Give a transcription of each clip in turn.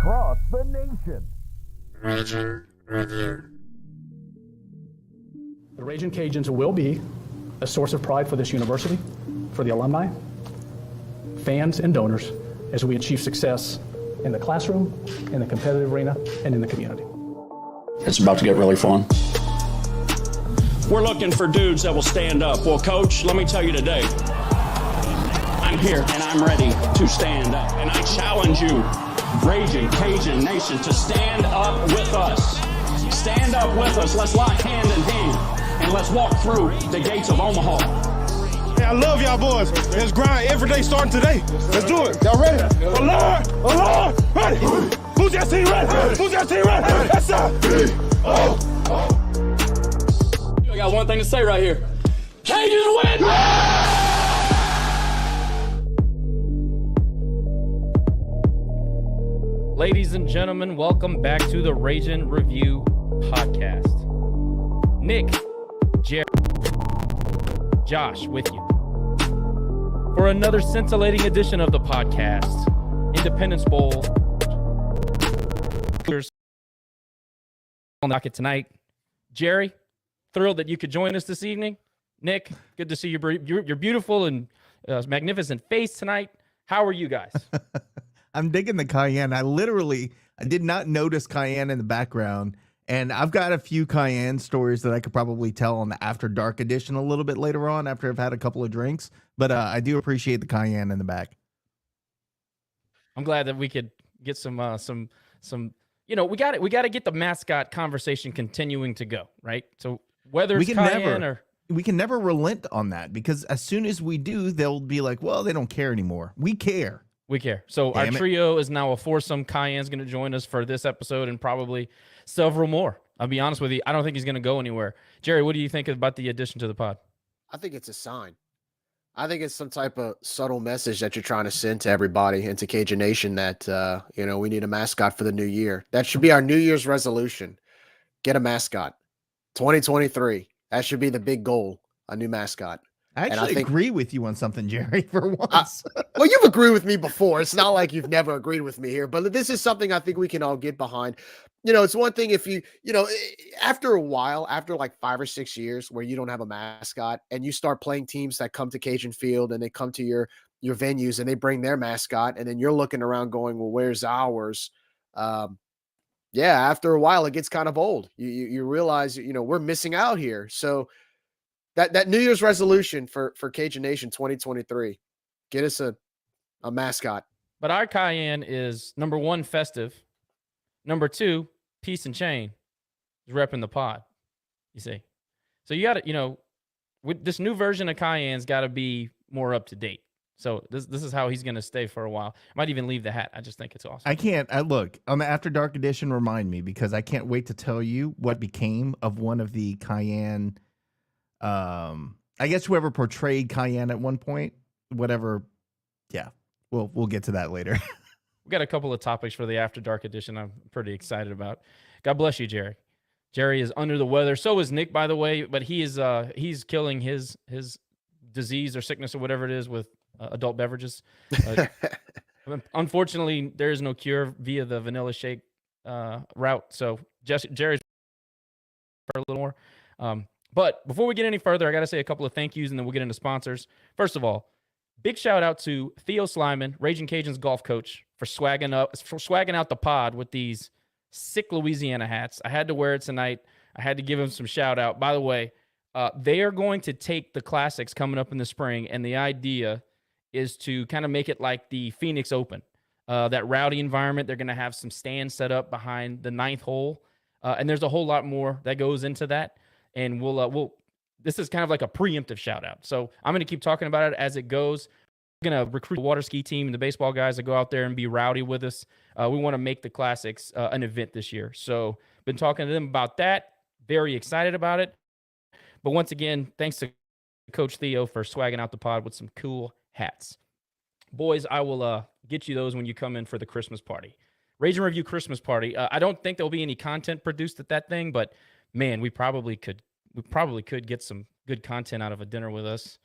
Across the nation. Raging Review. The Raging Cajuns will be a source of pride for this university, for the alumni, fans, and donors as we achieve success in the classroom, in the competitive arena, and in the community. It's about to get really fun. We're looking for dudes that will stand up. Well, Coach, let me tell you today, I'm here and I'm ready to stand up. And I challenge you, Raging Cajun Nation, to stand up with us. Stand up with us. Let's lock hand in hand and let's walk through the gates of Omaha. Hey, I love y'all boys. Let's grind every day starting today. Let's do it. Y'all ready? Alert! Alert! Ready! Who's that team ready? Who's that team ready? That's up! I got one thing to say right here. Cajuns win! Ladies and gentlemen, welcome back to the Raging Review podcast. Nick, Jerry, Josh with you for another scintillating edition of the podcast, Independence Bowl. On the docket tonight. Jerry, thrilled that you could join us this evening. Nick, good to see your beautiful and magnificent face tonight. How are you guys? I'm digging the cayenne. I did not notice cayenne in the background, and I've got a few cayenne stories that I could probably tell on the After Dark edition a little bit later on after I've had a couple of drinks, but I do appreciate the cayenne in the back. I'm glad that we could get some, we got to get the mascot conversation continuing to go, right? So whether it's cayenne we can never relent on that, because as soon as we do, they'll be like, well, they don't care anymore. We care. We care. So our trio is now a foursome. Cayenne's going to join us for this episode and probably several more. I'll be honest with you. I don't think he's going to go anywhere. Jerry, what do you think about the addition to the pod? I think it's a sign. I think it's some type of subtle message that you're trying to send to everybody and to Cajun Nation that, we need a mascot for the new year. That should be our New Year's resolution. Get a mascot. 2023. That should be the big goal, a new mascot. I actually agree with you on something, Jerry, for once. Well, you've agreed with me before. It's not like you've never agreed with me here, but this is something I think we can all get behind. It's one thing if after a while, after like 5 or 6 years where you don't have a mascot and you start playing teams that come to Cajun Field and they come to your venues and they bring their mascot, and then you're looking around going, well, where's ours? After a while, it gets kind of old. You realize, we're missing out here. So that New Year's resolution for Cajun Nation 2023, get us a mascot. But our cayenne is, number one, festive. Number two, peace and chain is repping the pod, you see. So you got to, with this new version of cayenne's got to be more up to date. So this is how he's going to stay for a while. Might even leave the hat. I just think it's awesome. Look, on the After Dark edition, remind me, because I can't wait to tell you what became of one of the cayenne. I guess whoever portrayed cayenne at one point, whatever. Yeah, we'll get to that later. We got a couple of topics for the After Dark edition I'm pretty excited about. God bless you, Jerry. Jerry is under the weather. So is Nick, by the way, but he's killing his disease or sickness or whatever it is with adult beverages. Unfortunately, there is no cure via the vanilla shake route. So Jerry's for a little more. But before we get any further, I got to say a couple of thank yous, and then we'll get into sponsors. First of all, big shout out to Theo Slyman, Raging Cajuns golf coach, for swagging out the pod with these sick Louisiana hats. I had to wear it tonight. I had to give him some shout out. By the way, they are going to take the classics coming up in the spring, and the idea is to kind of make it like the Phoenix Open, that rowdy environment. They're going to have some stands set up behind the 9th hole, and there's a whole lot more that goes into that. And this is kind of like a preemptive shout out. So I'm going to keep talking about it as it goes. We're going to recruit the water ski team and the baseball guys to go out there and be rowdy with us. We want to make the classics an event this year. So been talking to them about that. Very excited about it. But once again, thanks to Coach Theo for swagging out the pod with some cool hats. Boys, I will get you those when you come in for the Christmas party. Rage and Review Christmas party. I don't think there'll be any content produced at that thing, but man, we probably could get some good content out of a dinner with us.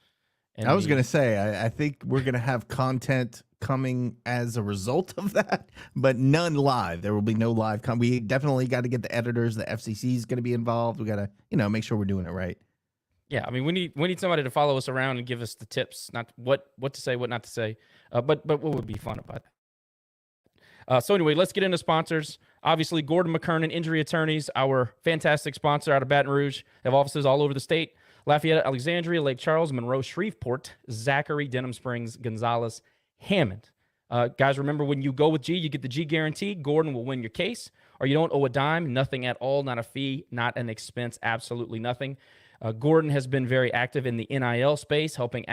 And I was going to say, I think we're going to have content coming as a result of that, but none live. There will be no live. We definitely got to get the editors. The FCC is going to be involved. We got to, make sure we're doing it right. Yeah, I mean, we need somebody to follow us around and give us the tips, not what to say, what not to say. But what would be fun about that? So anyway, let's get into sponsors. Obviously, Gordon McKernan Injury Attorneys, our fantastic sponsor out of Baton Rouge. They have offices all over the state. Lafayette, Alexandria, Lake Charles, Monroe, Shreveport, Zachary, Denham Springs, Gonzales, Hammond. Guys, remember, when you go with G, you get the G guarantee. Gordon will win your case. Or you don't owe a dime, nothing at all, not a fee, not an expense, absolutely nothing. Gordon has been very active in the NIL space, helping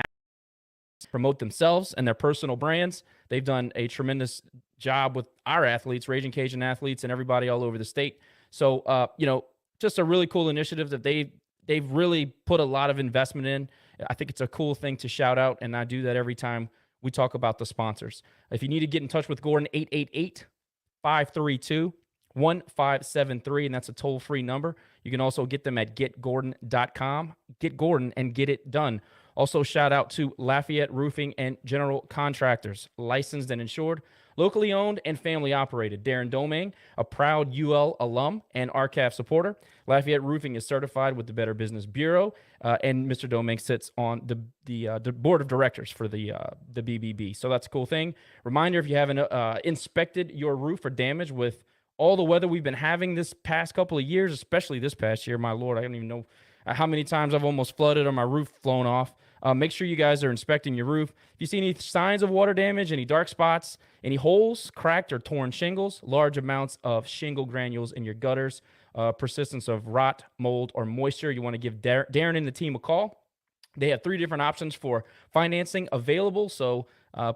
promote themselves and their personal brands. They've done a tremendous job with our athletes, Raging Cajun athletes, and everybody all over the state. So, just a really cool initiative that they've really put a lot of investment in. I think it's a cool thing to shout out, and I do that every time we talk about the sponsors. If you need to get in touch with Gordon, 888-532-1573, and that's a toll-free number. You can also get them at getgordon.com. Get Gordon and get it done. Also, shout out to Lafayette Roofing and General Contractors, licensed and insured, locally owned and family operated. Darren Domingue, a proud UL alum and RCAF supporter. Lafayette Roofing is certified with the Better Business Bureau, and Mr. Domingue sits on the board of directors for the BBB. So that's a cool thing. Reminder: if you haven't inspected your roof for damage with all the weather we've been having this past couple of years, especially this past year, my Lord, I don't even know how many times I've almost flooded or my roof flown off. Make sure you guys are inspecting your roof. If you see any signs of water damage, any dark spots, any holes, cracked or torn shingles, large amounts of shingle granules in your gutters, persistence of rot, mold, or moisture, you want to give Darren and the team a call. They have 3 different options for financing available, so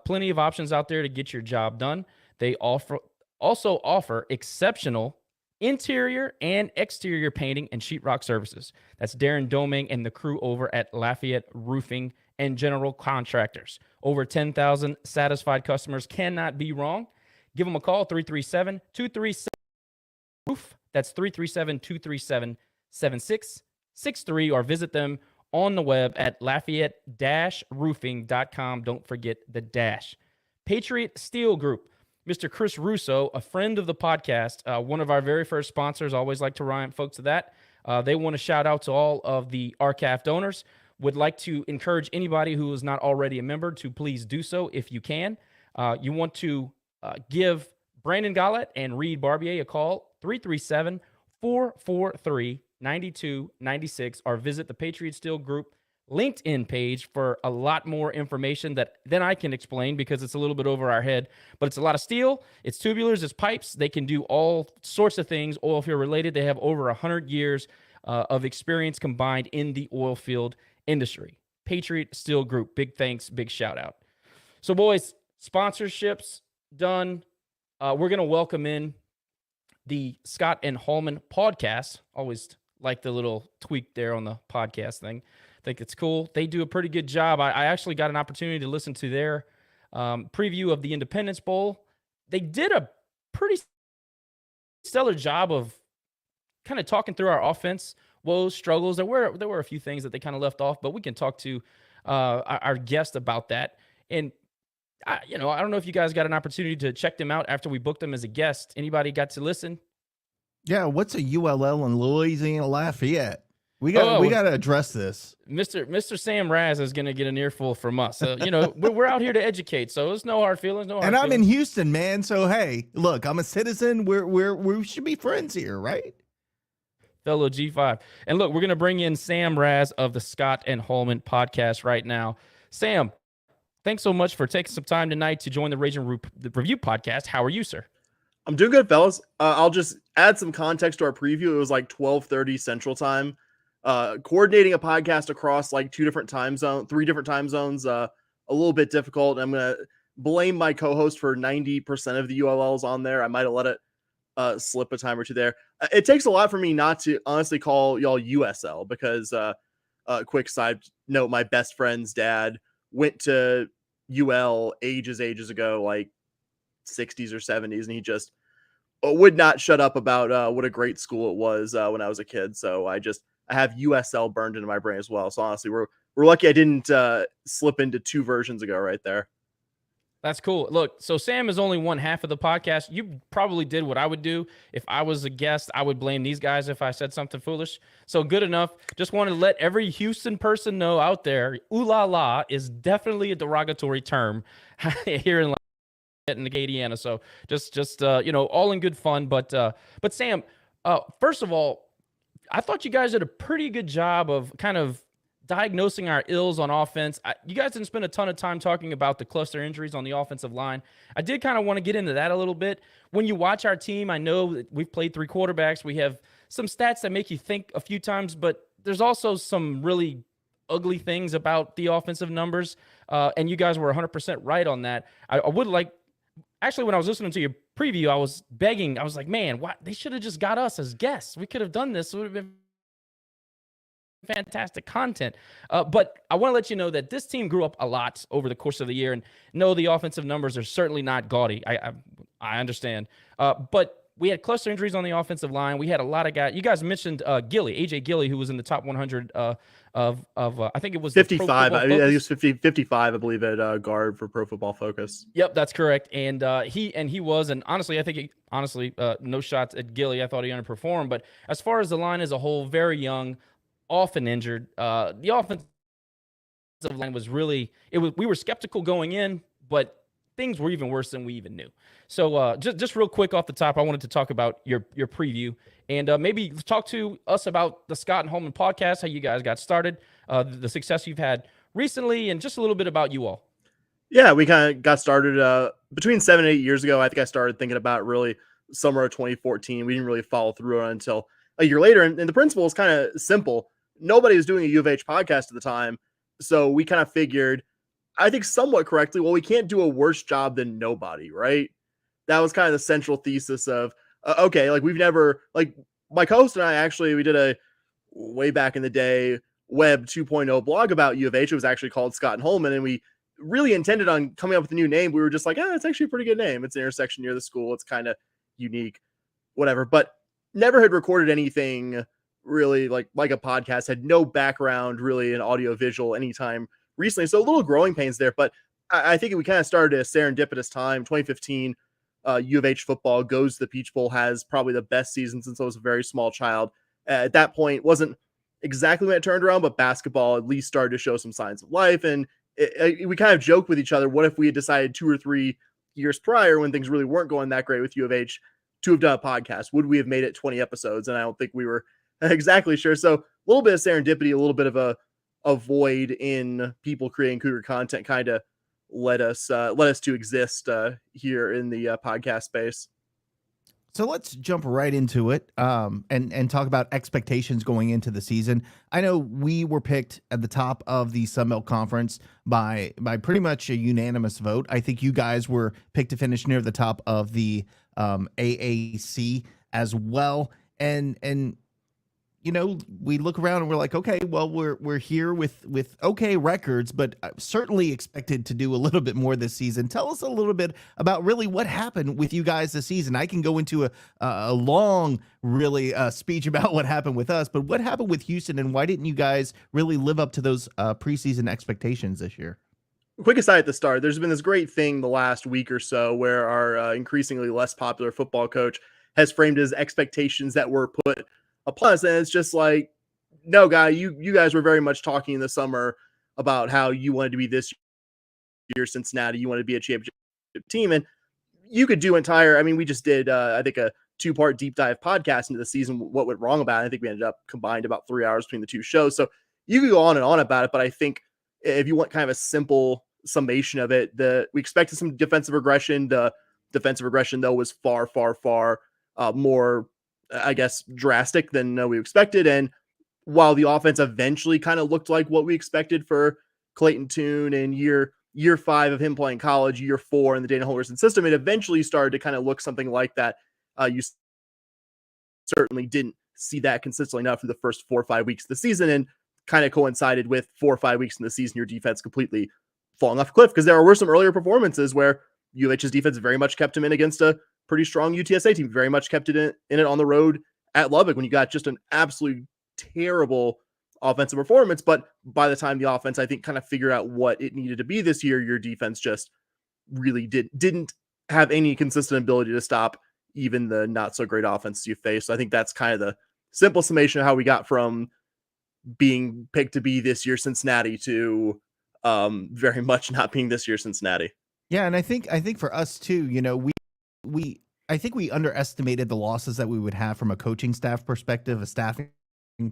plenty of options out there to get your job done. They also offer exceptional interior and exterior painting and sheetrock services. That's Darren Domingue and the crew over at Lafayette Roofing and General Contractors. Over 10,000 satisfied customers cannot be wrong. Give them a call, 337-237-ROOF. That's 337-237-7663, or visit them on the web at lafayette-roofing.com. Don't forget the dash. Patriot Steel Group. Mr. Chris Russo, a friend of the podcast, one of our very first sponsors. Always like to remind folks of that. They want to shout out to all of the RCAF donors. Would like to encourage anybody who is not already a member to please do so if you can. You want to give Brandon Gollett and Reed Barbier a call, 337-443-9296, or visit the Patriot Steel Group LinkedIn page for a lot more information than I can explain, because it's a little bit over our head. But it's a lot of steel, it's tubulars, it's pipes. They can do all sorts of things. Oil field related. They have over 100 years of experience combined in the oil field industry. Patriot Steel Group. Big thanks, big shout out. So boys, sponsorships done. We're going to welcome in the Scott and Holman Pawdcast. Always like the little tweak there on the podcast thing. I think it's cool. They do a pretty good job. I actually got an opportunity to listen to their preview of the Independence Bowl. They did a pretty stellar job of kind of talking through our offense woes, struggles. There were a few things that they kind of left off, but we can talk to our guest about that. And I don't know if you guys got an opportunity to check them out after we booked them as a guest. Anybody got to listen? Yeah, what's a ULL in Louisiana Lafayette? We got to address this. Mr. Sam Razz is going to get an earful from us. We're out here to educate, so it's no hard feelings. And I'm in Houston, man. So hey, look, I'm a citizen. We should be friends here, right? Fellow G5. And look, we're going to bring in Sam Razz of the Scott and Holman podcast right now. Sam, thanks so much for taking some time tonight to join the Raging Review podcast. How are you, sir? I'm doing good, fellas. I'll just add some context to our preview. It was like 12:30 Central Time. Coordinating a podcast across like three different time zones, a little bit difficult. I'm going to blame my co-host for 90% of the ULLs on there. I might have let it slip a time or two there. It takes a lot for me not to honestly call y'all USL because quick side note, my best friend's dad went to UL ages ago, like 60s or 70s, and he just would not shut up about what a great school it was when I was a kid. So I have USL burned into my brain as well. So honestly, we're lucky I didn't slip into two versions ago right there. That's cool. Look, so Sam is only one half of the podcast. You probably did what I would do. If I was a guest, I would blame these guys if I said something foolish. So good enough. Just wanted to let every Houston person know out there, ooh la la is definitely a derogatory term here in Acadiana. So just all in good fun. But Sam, first of all, I thought you guys did a pretty good job of kind of diagnosing our ills on offense. You guys didn't spend a ton of time talking about the cluster injuries on the offensive line. I did kind of want to get into that a little bit. When you watch our team, I know that we've played 3 quarterbacks. We have some stats that make you think a few times, but there's also some really ugly things about the offensive numbers. And you guys were 100% right on that. I would like, actually, when I was listening to your preview, I was begging. I was like, man, why? They should have just got us as guests. We could have done this. It would have been fantastic content. But I want to let you know that this team grew up a lot over the course of the year. And no, the offensive numbers are certainly not gaudy. I understand. But we had cluster injuries on the offensive line. We had a lot of guys. You guys mentioned AJ Gilly, who was in the top 100 of I think it was 55. I mean, he was 55, I believe, at guard for Pro Football Focus. Yep, that's correct. And he was, and honestly, I think no shots at Gilly. I thought he underperformed. But as far as the line as a whole, very young, often injured. The offensive line was really we were skeptical going in, but things were even worse than we even knew. So just real quick off the top, I wanted to talk about your preview and maybe talk to us about the Scott and Holman podcast, how you guys got started, the success you've had recently, and just a little bit about you all. Yeah, we kind of got started between 7 and 8 years ago. I think I started thinking about really summer of 2014. We didn't really follow through on it until a year later. And the principle is kind of simple. Nobody was doing a U of H podcast at the time. So we kind of figured, I think somewhat correctly, well, we can't do a worse job than nobody, right? That was kind of the central thesis of, okay, like we've never, like my co-host and I actually, we did a way back in the day web 2.0 blog about U of H. It was actually called Scott and Holman, and we really intended on coming up with a new name. We were just like, it's actually a pretty good name. It's an intersection near the school. It's kind of unique, whatever, but never had recorded anything really like a podcast, had no background really in audio visual anytime recently. So a little growing pains there, but I think we kind of started at a serendipitous time. 2015, U of H football goes to the Peach Bowl, has probably the best season since I was a very small child. At that point, wasn't exactly when it turned around, but basketball at least started to show some signs of life. And we kind of joked with each other, what if we had decided 2 or 3 years prior when things really weren't going that great with U of H to have done a podcast? Would we have made it 20 episodes? And I don't think we were exactly sure. So a little bit of serendipity, a little bit of a void in people creating Cougar content kind of let us to exist here in the podcast space. So let's jump right into it and talk about expectations going into the season. I know we were picked at the top of the Sun Belt Conference by pretty much a unanimous vote. I think you guys were picked to finish near the top of the AAC as well. And we look around and we're like, okay, well, we're here with okay records, but certainly expected to do a little bit more this season. Tell us a little bit about really what happened with you guys this season. I can go into a long, really speech about what happened with us, but what happened with Houston and why didn't you guys really live up to those preseason expectations this year? Quick aside at the start, there's been this great thing the last week or so where our increasingly less popular football coach has framed his expectations that were put upon us. And it's just like, no, guy, you guys were very much talking in the summer about how you wanted to be this year Cincinnati, you wanted to be a championship team. And you could do we just did, I think, a 2-part deep dive podcast into the season, what went wrong about it. I think we ended up combined about 3 hours between the two shows. So you could go on and on about it, but I think if you want kind of a simple summation of it, we expected some defensive regression. The defensive regression, though, was far more, I guess, drastic than we expected. And while the offense eventually kind of looked like what we expected for Clayton Tune in year 5 of him playing college, year 4 in the Dana Holgorsen system, it eventually started to kind of look something like that. You certainly didn't see that consistently enough for the first 4 or 5 weeks of the season, and kind of coincided with 4 or 5 weeks in the season, your defense completely falling off a cliff, because there were some earlier performances where UH's defense very much kept him in against a pretty strong UTSA team, very much kept it in it on the road at Lubbock when you got just an absolutely terrible offensive performance. But by the time the offense, I think, kind of figured out what it needed to be this year, your defense just really didn't have any consistent ability to stop even the not so great offenses you face. So I think that's kind of the simple summation of how we got from being picked to be this year Cincinnati to very much not being this year Cincinnati. Yeah, and I think for us too, I think we underestimated the losses that we would have from a coaching staff perspective, a staffing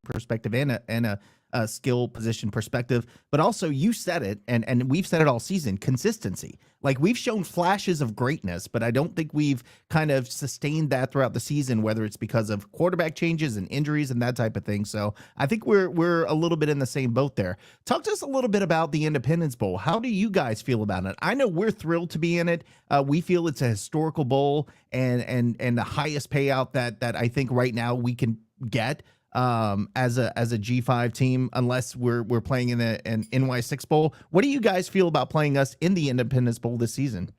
perspective, and a skill position perspective. But also, you said it, and we've said it all season: consistency. Like, we've shown flashes of greatness, but I don't think we've kind of sustained that throughout the season, whether it's because of quarterback changes and injuries and that type of thing. So I think we're a little bit in the same boat there. Talk to us a little bit about the Independence Bowl. How do you guys feel about it? I know we're thrilled to be in it. We feel it's a historical bowl and the highest payout that I think right now we can get as a G5 team, unless we're playing in an NY6 Bowl. What do you guys feel about playing us in the Independence Bowl this season?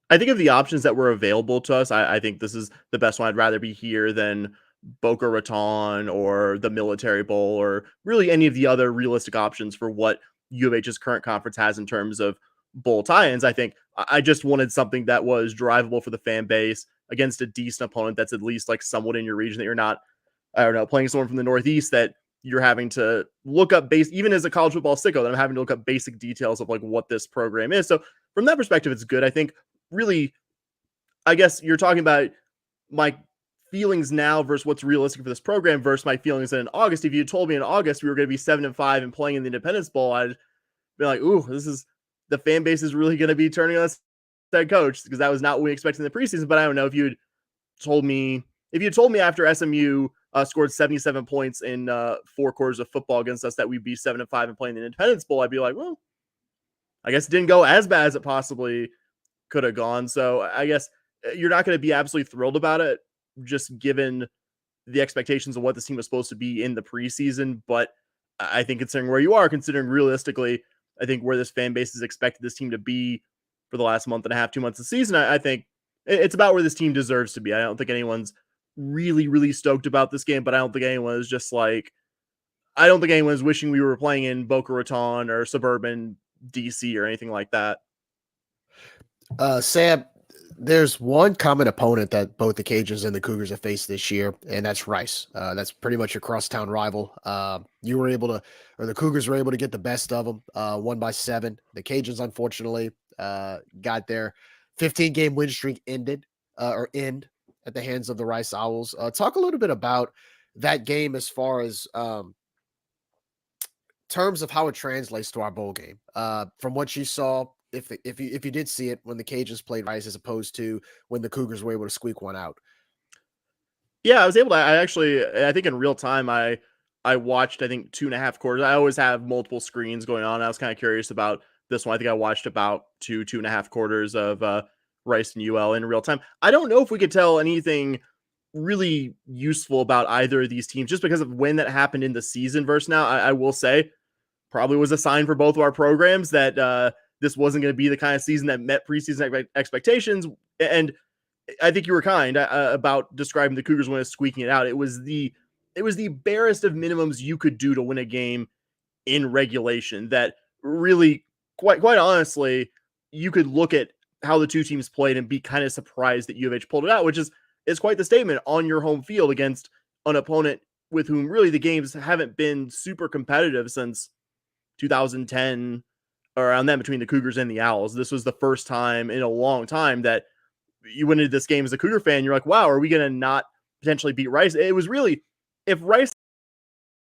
I think of the options that were available to us, I think this is the best one. I'd rather be here than Boca Raton or the Military Bowl or really any of the other realistic options for what U of H's current conference has in terms of bowl tie-ins. I think I just wanted something that was drivable for the fan base against a decent opponent that's at least like somewhat in your region, that you're not, I don't know, playing someone from the Northeast that you're having to look up even as a college football sicko, that I'm having to look up basic details of like what this program is. So from that perspective, it's good. I think really, I guess you're talking about my feelings now versus what's realistic for this program versus my feelings in August. If you told me in August we were going to be 7-5 and playing in the Independence Bowl, I'd be like, ooh, the fan base is really going to be turning on us head coach, because that was not what we expected in the preseason. But I don't know, if you told me after SMU scored 77 points in 4 quarters of football against us that we'd be 7-5 and playing the Independence Bowl, I'd be like, well, I guess it didn't go as bad as it possibly could have gone. So I guess you're not going to be absolutely thrilled about it, just given the expectations of what this team was supposed to be in the preseason. But I think considering where you are, considering realistically, I think where this fan base has expected this team to be for the last month and a half, 2 months of the season, I think it's about where this team deserves to be. I don't think anyone's really, really stoked about this game, but I don't think anyone is wishing we were playing in Boca Raton or suburban DC or anything like that. Sam, there's one common opponent that both the Cajuns and the Cougars have faced this year, and that's Rice. That's pretty much your crosstown rival. The Cougars were able to get the best of them, won by 7. The Cajuns, unfortunately, got their 15-game win streak end at the hands of the Rice Owls. Talk a little bit about that game as far as terms of how it translates to our bowl game. From what you saw, if you did see it when the Cajuns played Rice as opposed to when the Cougars were able to squeak one out. Yeah, I was able to. I think in real time, I watched, I think 2.5 quarters. I always have multiple screens going on. I was kind of curious about this one. I think I watched about 2.5 quarters of Rice and UL in real time. I don't know if we could tell anything really useful about either of these teams, just because of when that happened in the season versus now. I will say probably was a sign for both of our programs that this wasn't going to be the kind of season that met preseason expectations. And I think you were kind about describing the Cougars win as squeaking it out. It was the barest of minimums you could do to win a game in regulation that really, quite honestly, you could look at how the two teams played and be kind of surprised that U of H pulled it out, which is quite the statement on your home field against an opponent with whom really the games haven't been super competitive since 2010, around then, between the Cougars and the Owls. This was the first time in a long time that you went into this game as a Cougar fan. You're like, wow, are we going to not potentially beat Rice? It was really, if Rice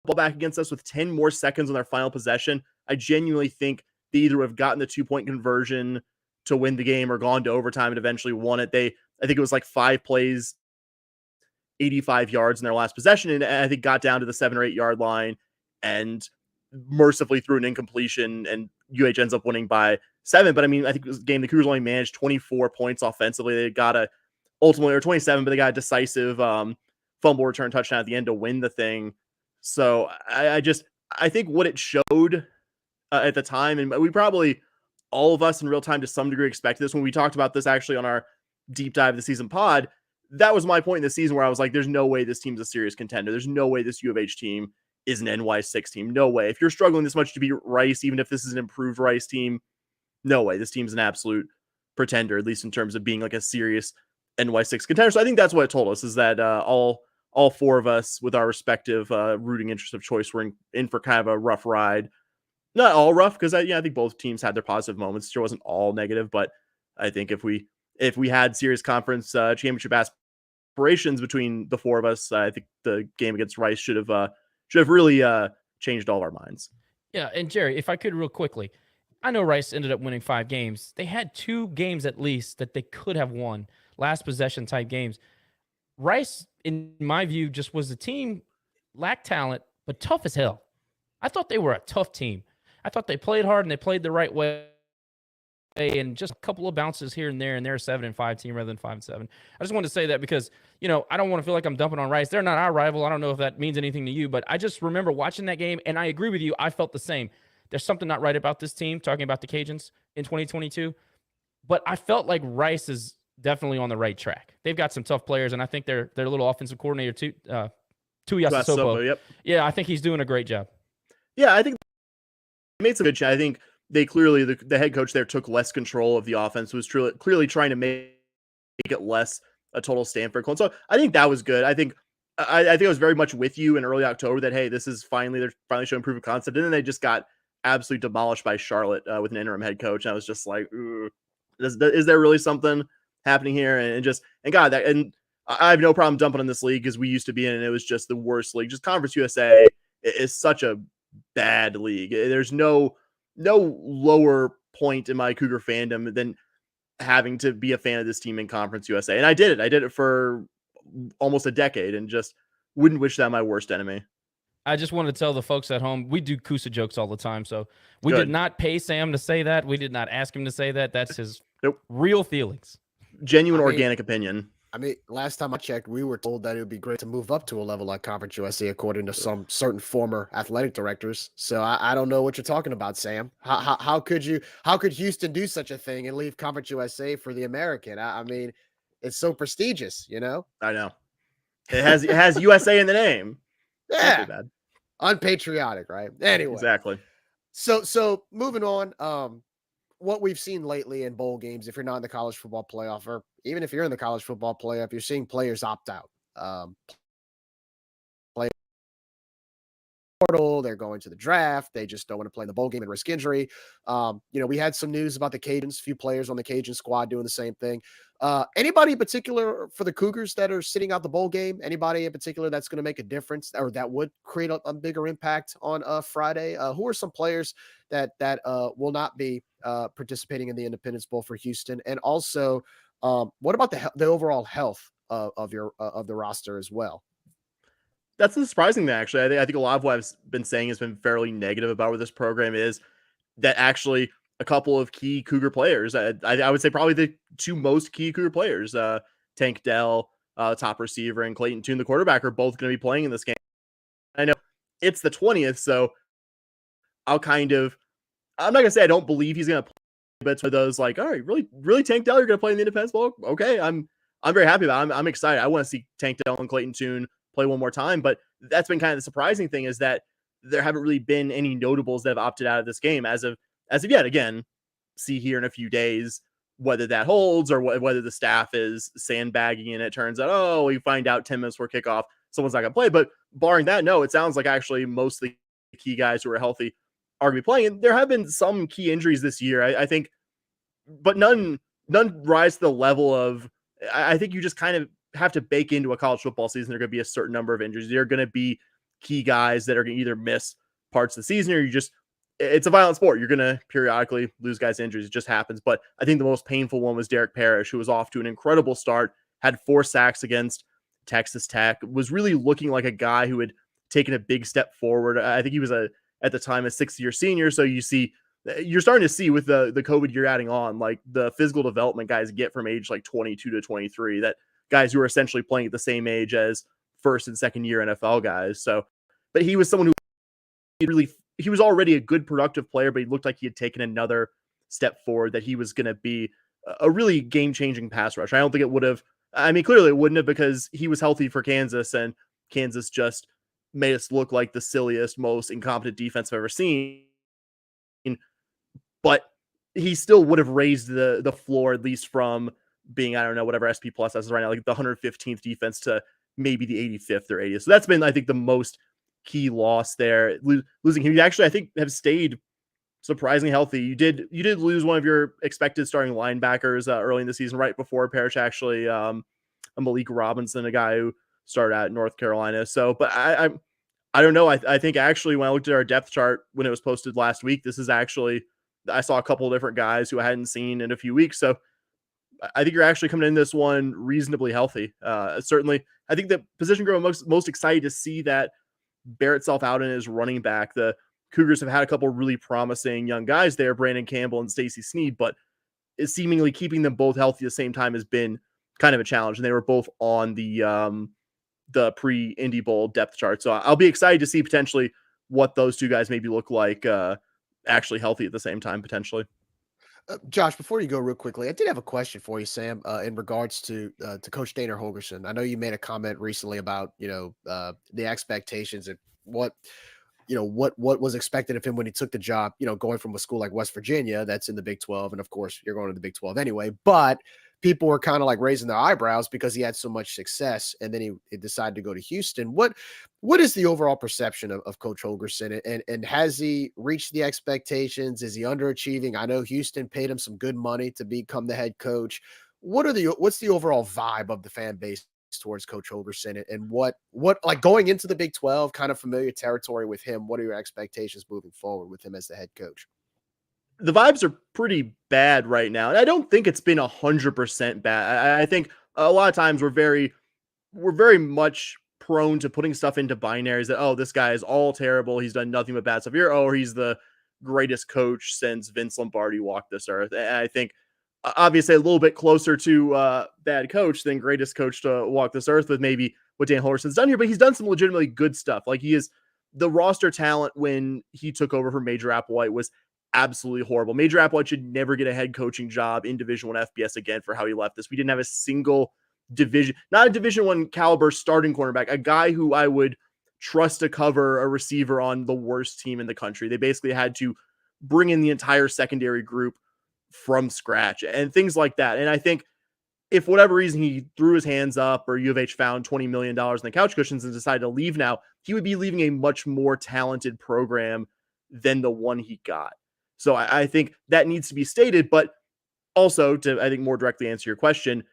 ball back against us with 10 more seconds on their final possession, I genuinely think they either have gotten the 2-point conversion to win the game or gone to overtime and eventually won it. I think it was like 5 plays, 85 yards in their last possession, and I think got down to the 7 or 8 yard line and mercifully threw an incompletion, and UH ends up winning by 7. But I mean, I think it was a game the Cougars only managed 24 points offensively. They got ultimately, or 27, but they got a decisive fumble return touchdown at the end to win the thing. So I think what it showed at the time, and we probably, all of us in real time to some degree, expected this when we talked about this actually on our deep dive of the season pod. That was my point in the season where I was like, there's no way this team's a serious contender. There's no way this U of H team is an NY6 team. No way. If you're struggling this much to beat Rice, even if this is an improved Rice team, no way. This team's an absolute pretender, at least in terms of being like a serious NY6 contender. So I think that's what it told us, is that all 4 of us with our respective rooting interests of choice were in for kind of a rough ride. Not all rough, because I think both teams had their positive moments. It sure wasn't all negative, but I think if we had serious conference championship aspirations between the 4 of us, I think the game against Rice should have really changed all of our minds. Yeah, and Jerry, if I could real quickly, I know Rice ended up winning 5 games. They had 2 games at least that they could have won, last possession type games. Rice, in my view, just was a team, lacked talent, but tough as hell. I thought they were a tough team. I thought they played hard and they played the right way, and just a couple of bounces here and there, and they're a 7-5 team rather than 5-7. I just wanted to say that because, I don't want to feel like I'm dumping on Rice. They're not our rival. I don't know if that means anything to you, but I just remember watching that game, and I agree with you. I felt the same. There's something not right about this team, talking about the Cajuns in 2022, but I felt like Rice is definitely on the right track. They've got some tough players, and I think their little offensive coordinator, Tuiasosopo. Yep. Yeah, I think he's doing a great job. Yeah, I think they made some good shots. I think they clearly, the head coach there took less control of the offense, was clearly trying to make it less a total Stanford clone. So I think that was good. I think I was very much with you in early October that, hey, they're finally showing proof of concept. And then they just got absolutely demolished by Charlotte with an interim head coach. And I was just like, is there really something happening here? And God, I have no problem dumping on this league because we used to be in it. And it was just the worst league. Just Conference USA is such a bad league. There's no lower point in my Cougar fandom than having to be a fan of this team in Conference USA. And I did it for almost a decade, and just wouldn't wish that my worst enemy. I just wanted to tell the folks at home, we do Kusa jokes all the time. So we did not pay Sam to say that. We did not ask him to say that. That's his real feelings. Genuine organic opinion. I mean, last time I checked, we were told that it would be great to move up to a level like Conference USA, according to some certain former athletic directors. So I don't know what you're talking about, Sam. How could Houston do such a thing and leave Conference USA for the American? I mean, it's so prestigious, I know. It has USA in the name. Yeah. Bad. Unpatriotic, right? Anyway. Exactly. So moving on, what we've seen lately in bowl games, if you're not in the college football playoff, or even if you're in the college football playoff, you're seeing players opt out. Portal, they're going to the draft. They just don't want to play in the bowl game and risk injury. We had some news about the Cajuns, a few players on the Cajun squad doing the same thing. Anybody in particular for the Cougars that are sitting out the bowl game? Anybody in particular that's going to make a difference or that would create a bigger impact on Friday? Who are some players that will not be participating in the Independence Bowl for Houston? And also, what about the overall health of the roster as well? That's the surprising thing, actually. I think a lot of what I've been saying has been fairly negative about where this program is, that actually a couple of key Cougar players, I would say probably the 2 most key Cougar players, Tank Dell, top receiver, and Clayton Tune, the quarterback, are both going to be playing in this game. I know it's the 20th, so I'm not going to say I don't believe he's going to play, but it's one of those like, all right, really Tank Dell, you're going to play in the Independence Bowl? Okay, I'm very happy about it. I'm excited. I want to see Tank Dell and Clayton Tune play one more time, but that's been kind of the surprising thing, is that there haven't really been any notables that have opted out of this game as of yet. Again, see here in a few days whether that holds, or whether the staff is sandbagging and it turns out, oh, we find out 10 minutes before kickoff someone's not going to play. But barring that, no, it sounds like actually most of the key guys who are healthy are going to be playing. And there have been some key injuries this year, I think, but none rise to the level of, I think you just kind of have to bake into a college football season. There are going to be a certain number of injuries. There are going to be key guys that are going to either miss parts of the season, or it's a violent sport. You're going to periodically lose guys to injuries. It just happens. But I think the most painful one was Derek Parrish, who was off to an incredible start, had 4 sacks against Texas Tech, was really looking like a guy who had taken a big step forward. I think he was at the time a 6th-year senior. So you're starting to see with the COVID year adding on, like the physical development guys get from age like 22 to 23, that guys who are essentially playing at the same age as first and second year NFL guys. So, but he was someone who he was already a good productive player, but he looked like he had taken another step forward, that he was going to be a really game-changing pass rush. I don't think it would have, clearly it wouldn't have, because he was healthy for Kansas, and Kansas just made us look like the silliest, most incompetent defense I've ever seen. But he still would have raised the floor, at least from being, I don't know, whatever SP plus is right now, like the 115th defense to maybe the 85th or 80th. So that's been, I think, the most key loss there. Losing him, you actually, I think, have stayed surprisingly healthy. You did lose one of your expected starting linebackers early in the season, right before Parrish, actually, a Malik Robinson, a guy who started at North Carolina. So, but I don't know. I think actually when I looked at our depth chart when it was posted last week, this is actually, I saw a couple of different guys who I hadn't seen in a few weeks. So I think you're actually coming in this one reasonably healthy. Certainly, I think the position group I'm most excited to see that bear itself out in is running back. The Cougars have had a couple really promising young guys there, Brandon Campbell and Stacey Sneed, but is seemingly keeping them both healthy at the same time has been kind of a challenge. And they were both on the pre-Indy Bowl depth chart. So I'll be excited to see potentially what those two guys maybe look like actually healthy at the same time, potentially. Josh, before you go real quickly, I did have a question for you, Sam, in regards to Coach Dana Holgorsen. I know you made a comment recently about, the expectations and what was expected of him when he took the job, going from a school like West Virginia, that's in the Big 12. And of course you're going to the Big 12 anyway, but people were kind of like raising their eyebrows because he had so much success. And then he decided to go to Houston. What is the overall perception of Coach Holgorsen, and has he reached the expectations? Is he underachieving? I know Houston paid him some good money to become the head coach. What's the overall vibe of the fan base towards Coach Holgorsen, and what like going into the Big 12, kind of familiar territory with him? What are your expectations moving forward with him as the head coach? The vibes are pretty bad right now. And I don't think it's been 100% bad. I think a lot of times we're very much prone to putting stuff into binaries that, oh, this guy is all terrible, he's done nothing but bad stuff here, or he's the greatest coach since Vince Lombardi walked this earth. And I think obviously a little bit closer to bad coach than greatest coach to walk this earth with maybe what Dan Holgorsen's done here, but he's done some legitimately good stuff. Like, he is the roster talent when he took over from Major Applewhite was absolutely horrible. Major Applewhite should never get a head coaching job in Division I FBS again for how he left this. We didn't have a single not a Division I caliber starting cornerback, a guy who I would trust to cover a receiver on the worst team in the country. They basically had to bring in the entire secondary group from scratch and things like that. And I think if for whatever reason he threw his hands up, or U of H found $20 million in the couch cushions and decided to leave now, he would be leaving a much more talented program than the one he got. So I think that needs to be stated, but also to, I think, more directly answer your question,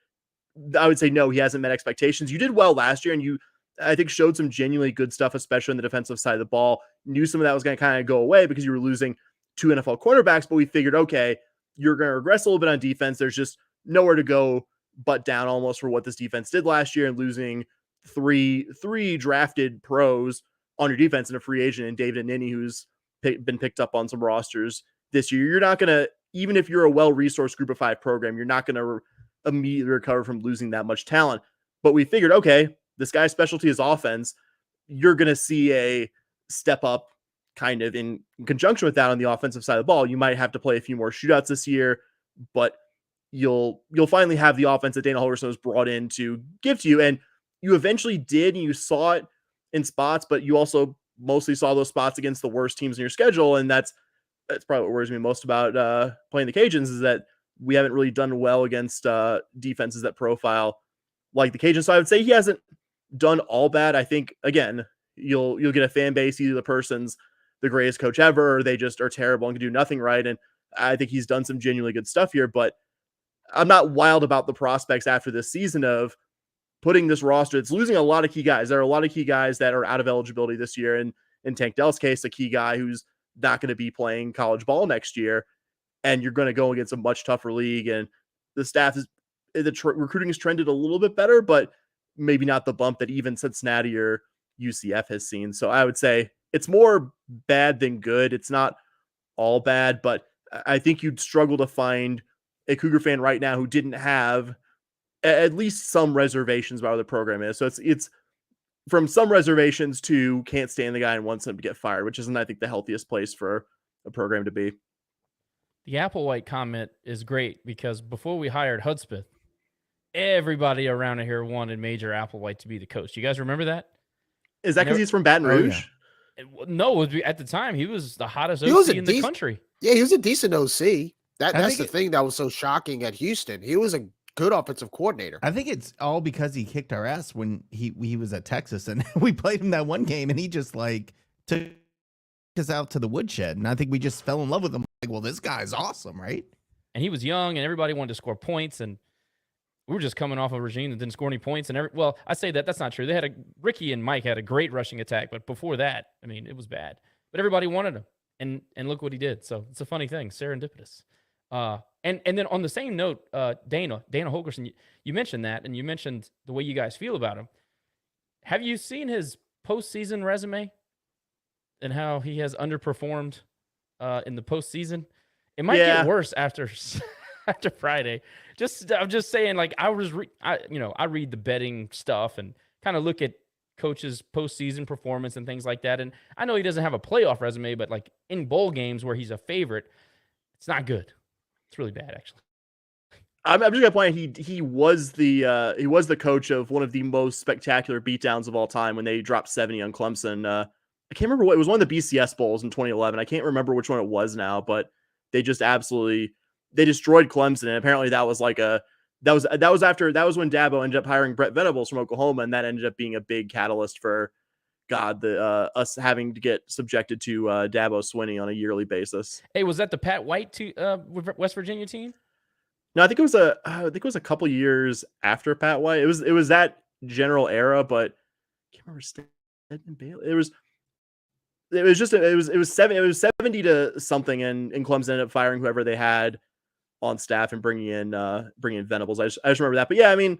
I would say no, he hasn't met expectations. You did well last year, and you, I think, showed some genuinely good stuff, especially on the defensive side of the ball. Knew some of that was going to kind of go away because you were losing 2 NFL cornerbacks, but we figured, okay, you're going to regress a little bit on defense. There's just nowhere to go but down almost for what this defense did last year, and losing three drafted pros on your defense and a free agent in David Annini, who's been picked up on some rosters this year. You're not going to, even if you're a well-resourced group of 5 program, you're not going to immediately recover from losing that much talent. But we figured, okay, this guy's specialty is offense. You're going to see a step up kind of in conjunction with that on the offensive side of the ball. You might have to play a few more shootouts this year, but you'll finally have the offense that Dana Holgorsen was brought in to give to you. And you eventually did, and you saw it in spots, but you also mostly saw those spots against the worst teams in your schedule. And that's probably what worries me most about playing the Cajuns, is that we haven't really done well against defenses that profile like the Cajuns. So I would say he hasn't done all bad. I think, again, you'll get a fan base, either the person's the greatest coach ever, or they just are terrible and can do nothing right. And I think he's done some genuinely good stuff here, but I'm not wild about the prospects after this season of putting this roster. It's losing a lot of key guys. There are a lot of key guys that are out of eligibility this year. And in Tank Dell's case, a key guy who's not going to be playing college ball next year. And you're going to go against a much tougher league. And the staff recruiting has trended a little bit better, but maybe not the bump that even Cincinnati or UCF has seen. So I would say it's more bad than good. It's not all bad, but I think you'd struggle to find a Cougar fan right now who didn't have at least some reservations about what the program is. So it's from some reservations to can't stand the guy and wants him to get fired, which isn't, I think, the healthiest place for a program to be. The Applewhite comment is great because before we hired Hudspeth, everybody around here wanted Major Applewhite to be the coach. You guys remember that? Is that because he's from Baton Rouge? No, at the time he was the hottest OC in the country. Yeah, he was a decent OC. That's the thing that was so shocking at Houston. He was a good offensive coordinator. I think it's all because he kicked our ass when he was at Texas, and we played him that one game, and he just like took us out to the woodshed, and I think we just fell in love with him. Like, well, this guy's awesome, right? And he was young, and everybody wanted to score points, and we were just coming off a regime that didn't score any points. And well, I say that's not true. They had Ricky and Mike had a great rushing attack, but before that, I mean, it was bad. But everybody wanted him, and look what he did. So it's a funny thing, serendipitous. And then on the same note, Dana Holgorsen, you mentioned that, and you mentioned the way you guys feel about him. Have you seen his postseason resume and how he has underperformed in the postseason? It might get worse after Friday. I'm just saying, like, I read the betting stuff and kind of look at coaches' postseason performance and things like that. And I know he doesn't have a playoff resume, but like in bowl games where he's a favorite, it's not good. It's really bad, actually. I'm just gonna point out he was the coach of one of the most spectacular beatdowns of all time when they dropped 70 on Clemson. I can't remember what it was. One of the BCS bowls in 2011. I can't remember which one it was now, but they just they destroyed Clemson. And apparently that was when Dabo ended up hiring Brett Venables from Oklahoma, and that ended up being a big catalyst for us having to get subjected to Dabo Swinney on a yearly basis. Hey, was that the Pat White West Virginia team? No, I think it was a couple years after Pat White. It was that general era, but I can't remember Stedman Bailey. It was 70 to something, and Clemson ended up firing whoever they had on staff and bringing in Venables. I just remember that. But yeah, I mean,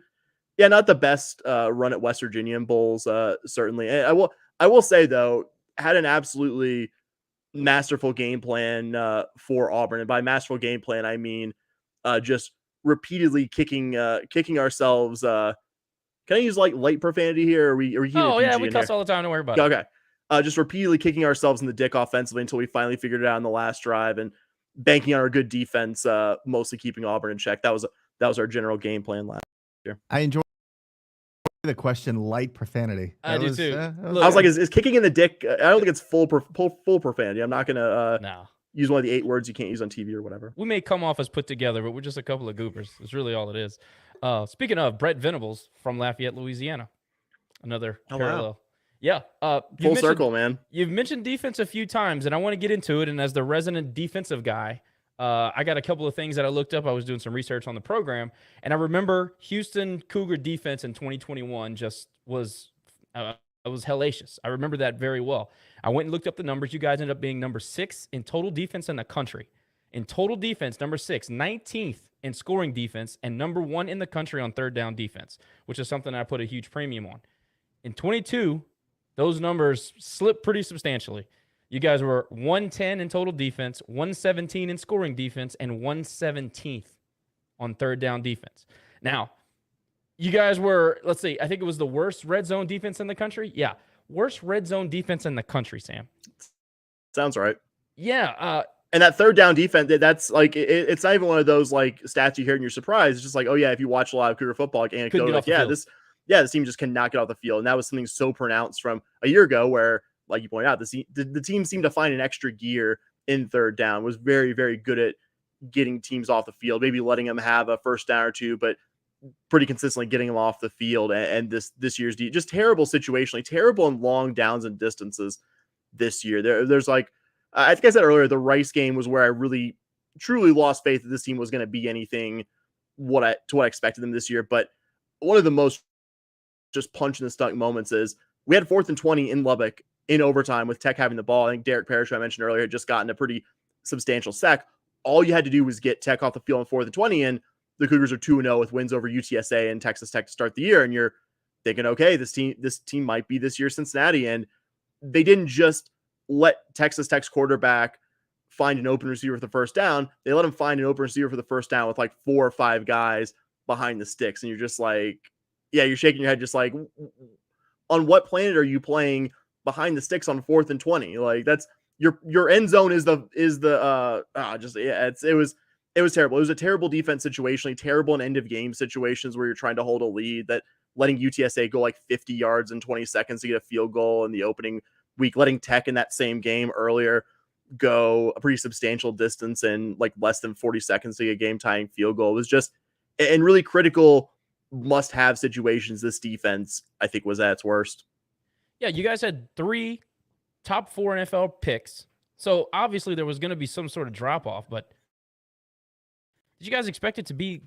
yeah, not the best run at West Virginia in bowls, certainly. And I will say though, had an absolutely masterful game plan for Auburn, and by masterful game plan I mean just repeatedly kicking ourselves. Can I use like light profanity here? Or are we oh yeah, we cuss all the time. Don't worry about it. Okay, just repeatedly kicking ourselves in the dick offensively until we finally figured it out in the last drive, and banking on our good defense, mostly keeping Auburn in check. That was our general game plan last year. I enjoy the question, light profanity. I do too. I was like, is kicking in the dick? I don't think it's full profanity. I'm not gonna use one of the 8 words you can't use on TV or whatever. We may come off as put together, but we're just a couple of goobers. It's really all it is. Speaking of, Brett Venables from Lafayette, Louisiana, another parallel. Wow. Yeah. Full circle, man. You've mentioned defense a few times, and I want to get into it. And as the resident defensive guy, I got a couple of things that I looked up. I was doing some research on the program, and I remember Houston Cougar defense in 2021 just was hellacious. I remember that very well. I went and looked up the numbers. You guys ended up being number 6 in total defense in the country. In total defense, number 6, 19th in scoring defense, and number 1 in the country on third down defense, which is something I put a huge premium on. In 22, those numbers slipped pretty substantially. You guys were 110 in total defense, 117 in scoring defense, and 117th on third down defense. Now, You guys were, let's see, I think it was the worst red zone defense in the country. Yeah. Worst red zone defense in the country, Sam. Sounds right. Yeah. And that third down defense, that's like, it's not even one of those like stats you hear and you're surprised. It's just like, oh yeah, if you watch a lot of Cougar football, like anecdotal, like, this team just cannot get off the field. And that was something so pronounced from a year ago where, like you point out, the team seemed to find an extra gear in third down, was very, very good at getting teams off the field, maybe letting them have a first down or two, but pretty consistently getting them off the field. And this year's just terrible situationally, terrible in long downs and distances this year. There's like, I think I said earlier, the Rice game was where I really truly lost faith that this team was going to be anything to what I expected them this year. But one of the most just punch in the stomach moments is we had 4th and 20 in Lubbock in overtime with Tech having the ball. I think Derek Parrish, who I mentioned earlier, had just gotten a pretty substantial sack. All you had to do was get Tech off the field on 4th and 20, and the Cougars are 2-0 with wins over UTSA and Texas Tech to start the year. And you're thinking, okay, this team might be this year's Cincinnati. And they didn't just let Texas Tech's quarterback find an open receiver for the first down. They let him find an open receiver for the first down with like 4 or 5 guys behind the sticks. And you're just like, yeah, you're shaking your head just like, on what planet are you playing behind the sticks on 4th and 20? Like that's your end zone it was terrible. It was a terrible defense situationally, terrible in end of game situations where you're trying to hold a lead, that letting UTSA go like 50 yards in 20 seconds to get a field goal in the opening week, letting Tech in that same game earlier go a pretty substantial distance in like less than 40 seconds to get a game tying field goal. It was just, and really critical must have situations. This defense, I think, was at its worst. Yeah. You guys had 3 top 4 NFL picks. So obviously there was going to be some sort of drop off, but did you guys expect it to be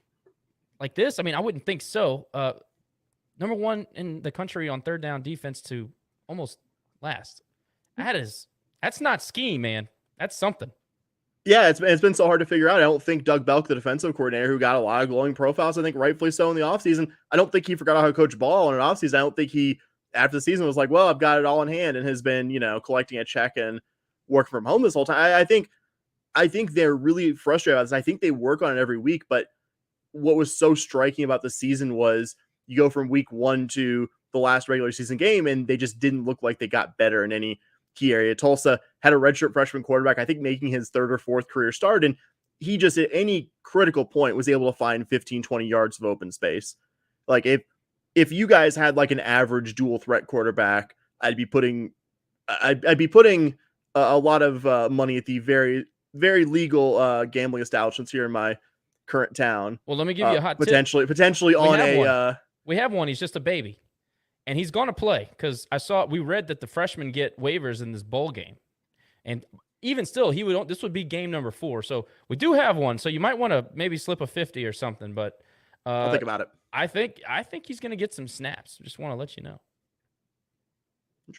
like this? I mean, I wouldn't think so. Number 1 in the country on third down defense to almost last. That's not scheme, man. That's something. Yeah, it's been so hard to figure out. I don't think Doug Belk, the defensive coordinator, who got a lot of glowing profiles, I think rightfully so in the offseason, I don't think he forgot how to coach ball in an offseason. I don't think he, after the season, was like, well, I've got it all in hand, and has been, collecting a check and working from home this whole time. I think they're really frustrated about this. I think they work on it every week, but what was so striking about the season was you go from week 1 to the last regular season game, and they just didn't look like they got better in any key area. Tulsa had a redshirt freshman quarterback, I think making his 3rd or 4th career start, and he just at any critical point was able to find 15, 20 yards of open space. Like if you guys had like an average dual threat quarterback, I'd be putting a lot of money at the very, very legal gambling establishments here in my current town. Well, let me give you a hot tip. Potentially on a we have one. He's just a baby, and he's going to play because we read that the freshmen get waivers in this bowl game, and even still, this would be game number 4. So we do have one. So you might want to maybe slip a 50 or something, but I'll think about it. I think he's going to get some snaps. Just want to let you know.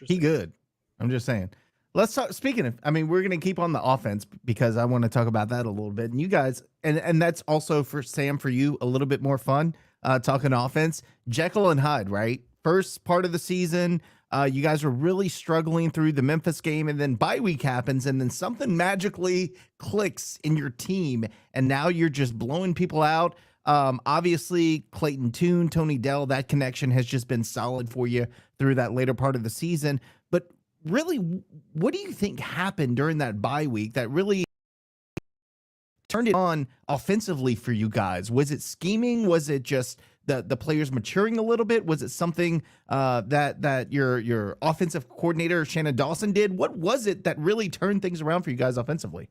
He good. I'm just saying. Let's talk. Speaking of, we're going to keep on the offense because I want to talk about that a little bit. And you guys, and that's also for Sam, for you, a little bit more fun talking offense. Jekyll and Hyde, right? First part of the season, you guys were really struggling through the Memphis game, and then bye week happens, and then something magically clicks in your team, and now you're just blowing people out. Obviously, Clayton Tune, Tony Dell, that connection has just been solid for you through that later part of the season. But really, what do you think happened during that bye week that really turned it on offensively for you guys? Was it scheming? Was it just the players maturing a little bit? Was it something that your offensive coordinator, Shannon Dawson, did? What was it that really turned things around for you guys offensively?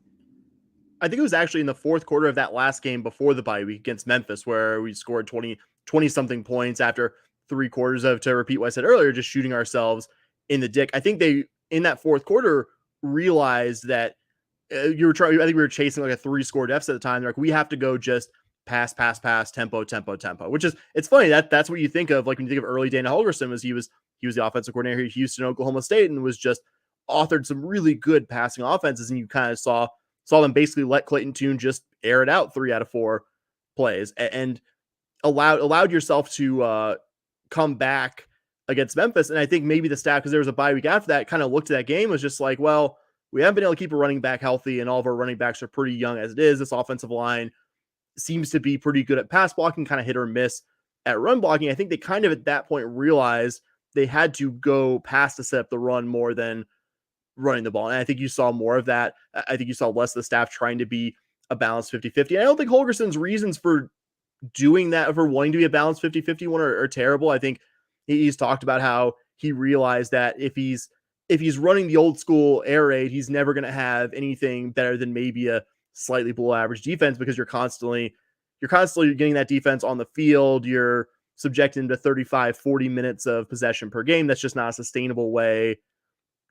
I think it was actually in the 4th quarter of that last game before the bye week against Memphis, where we scored 20 something points after 3 quarters of, to repeat what I said earlier, just shooting ourselves in the dick. I think they, in that 4th quarter, realized that I think we were chasing like a 3-score deficit at the time. They're like, we have to go just pass, tempo, which is, it's funny that's what you think of. Like when you think of early Dana Holgorsen, was he was the offensive coordinator at Houston, Oklahoma State, and was just authored some really good passing offenses. And you kind of saw them basically let Clayton Tune just air it out 3 out of 4 plays and allowed yourself to come back against Memphis. And I think maybe the staff, because there was a bye week after that, kind of looked at that game, was just like, well, we haven't been able to keep a running back healthy, and all of our running backs are pretty young as it is. This offensive line seems to be pretty good at pass blocking, kind of hit or miss at run blocking, I think they kind of at that point realized they had to go past to set up the run more than running the ball. And I think you saw more of that. I think you saw less of the staff trying to be a balanced 50-50. I don't think Holgerson's reasons for doing that, for wanting to be a balanced 50-50 one are terrible. I think he's talked about how he realized that if he's running the old school air raid, he's never going to have anything better than maybe a slightly below average defense, because you're constantly getting that defense on the field. You're subjecting to 35-40 minutes of possession per game. That's just not a sustainable way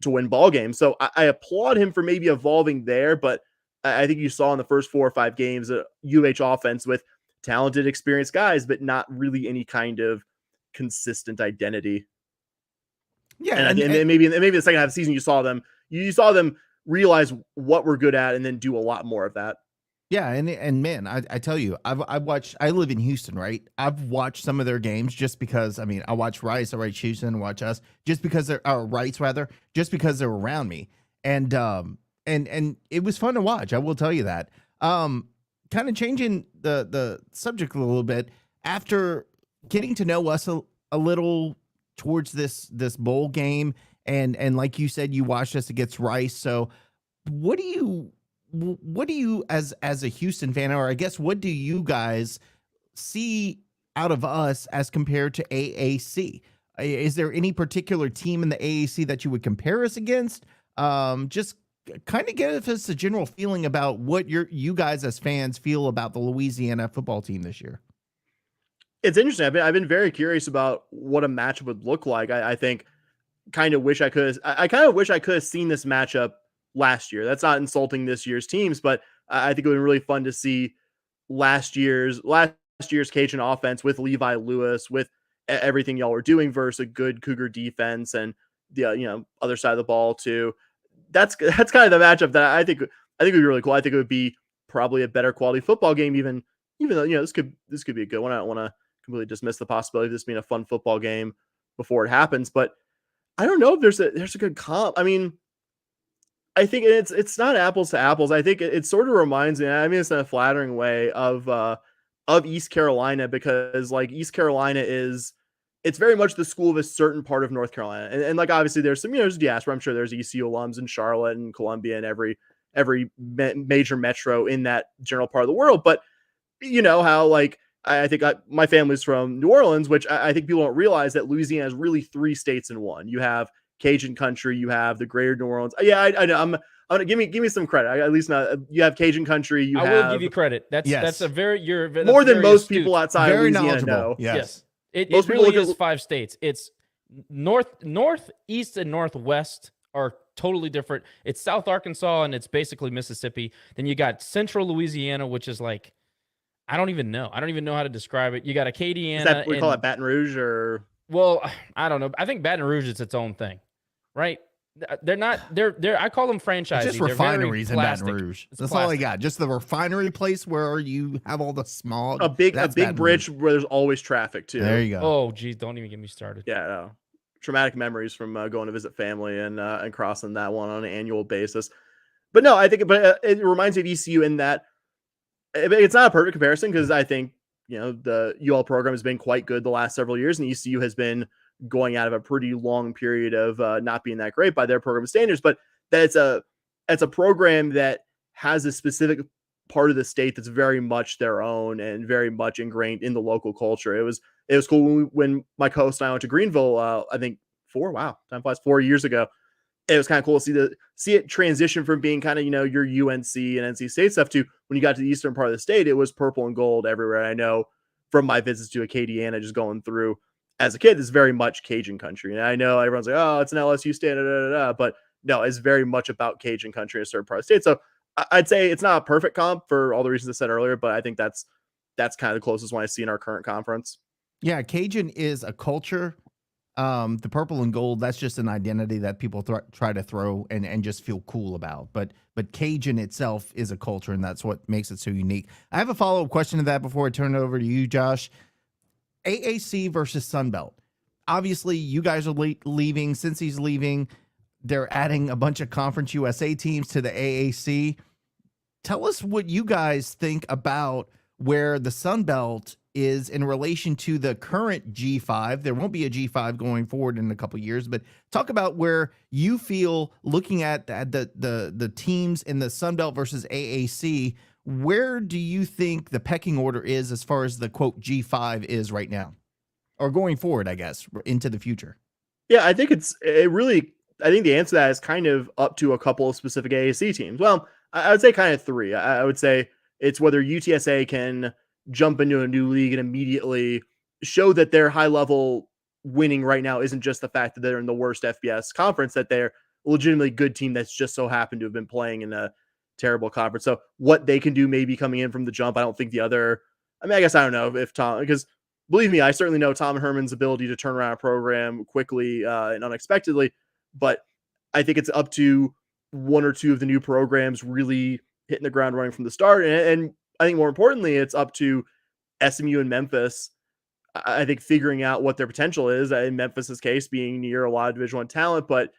to win ball games. So I applaud him for maybe evolving there, but I think you saw in the first 4 or 5 games a UH offense with talented, experienced guys, but not really any kind of consistent identity. Yeah, and maybe the second half of the season you saw them realize what we're good at and then do a lot more of that. Yeah, and man, I tell you, I live in Houston, right? I've watched some of their games just because, I mean, I watch Rice, I watch Houston, I watch us, just because they're Rice rather, just because they're around me. And it was fun to watch, I will tell you that. Kind of changing the subject a little bit, after getting to know us a little towards this bowl game, and like you said, you watched us against Rice. So what do you as a Houston fan, or I guess what do you guys see out of us as compared to AAC? Is there any particular team in the AAC that you would compare us against? Just kind of give us a general feeling about what you guys as fans feel about the Louisiana football team this year. It's interesting. I've been very curious about what a matchup would look like. I think kind of wish I could have seen this matchup last year. That's not insulting this year's teams, but I think it would be really fun to see last year's Cajun offense with Levi Lewis, with everything y'all were doing versus a good Cougar defense and the other side of the ball too. That's kind of the matchup that I think would be really cool. I think it would be probably a better quality football game, even though this could be a good one. I don't want to completely dismiss the possibility of this being a fun football game before it happens, but I don't know if there's a good comp. I mean, I think it's not apples to apples. I think it sort of reminds me, I mean, it's in a flattering way, of East Carolina, because like East Carolina it's very much the school of a certain part of North Carolina. And like, obviously there's some, there's diaspora. I'm sure there's ECU alums in Charlotte and Columbia and every major metro in that general part of the world. But you know how, like, I think my family's from New Orleans, which I think people don't realize that Louisiana is really 3 states in one. You have Cajun country, you have the greater New Orleans. Yeah, I know. I'm gonna give me some credit. At least not. You have Cajun country. I will give you credect. That's a very more than most astute. People outside very Louisiana knowledgeable. know. Yes. It Most people really look is 5 states. It's northeast and northwest are totally different. It's South Arkansas and it's basically Mississippi. Then you got Central Louisiana, which is like, I don't even know how to describe it. You got Acadiana. Is that we call it Baton Rouge, or? Well, I don't know. I think Baton Rouge is its own thing, right? They're not. They're. I call them franchisees. Just refineries in Baton Rouge. That's all I got. Just the refinery place where you have all the smog. A big bridge where there's always traffic too. There you go. Oh, geez, don't even get me started. Yeah, no. Traumatic memories from going to visit family and crossing that one on an annual basis. But no, I think it reminds me of ECU in that it's not a perfect comparison, because I think the UL program has been quite good the last several years, and ECU has been going out of a pretty long period of not being that great by their program standards. But that it's a program that has a specific part of the state that's very much their own and very much ingrained in the local culture. It was cool when my co-host and I went to Greenville. I think 4 years ago. It was kind of cool to see it transition from being kind of your UNC and NC State stuff to when you got to the eastern part of the state, it was purple and gold everywhere. I know from my visits to Acadiana, just going through as a kid, it's very much Cajun country. And I know everyone's like, oh, it's an LSU state, but no, it's very much about Cajun country in a certain part of the state. So I'd say it's not a perfect comp for all the reasons I said earlier, but I think that's kind of the closest one I see in our current conference. Yeah, Cajun is a culture. The purple and gold, that's just an identity that people try to throw and just feel cool about. But Cajun itself is a culture, and that's what makes it so unique. I have a follow-up question to that before I turn it over to you, Josh. AAC versus Sunbelt. Obviously, you guys are leaving. Since he's leaving, they're adding a bunch of Conference USA teams to the AAC. Tell us what you guys think about where the Sun Belt is in relation to the current G5. There won't be a G5 going forward in a couple of years, but talk about where you feel, looking at the teams in the Sun Belt versus AAC, where do you think the pecking order is as far as the quote G5 is right now, or going forward, I guess, into the future? Yeah, I think I think the answer to that is kind of up to a couple of specific AAC teams. Well, I would say kind of three. I would say it's whether UTSA can jump into a new league and immediately show that their high level winning right now isn't just the fact that they're in the worst FBS conference, that they're a legitimately good team that's just so happened to have been playing in a terrible conference. So what they can do maybe coming in from the jump, I don't think I guess I don't know if Tom, because believe me, I certainly know Tom Herman's ability to turn around a program quickly and unexpectedly, but I think it's up to one or two of the new programs really hitting the ground running from the start. And I think more importantly, it's up to SMU and Memphis, I think, figuring out what their potential is. In Memphis's case, being near a lot of Division I talent, but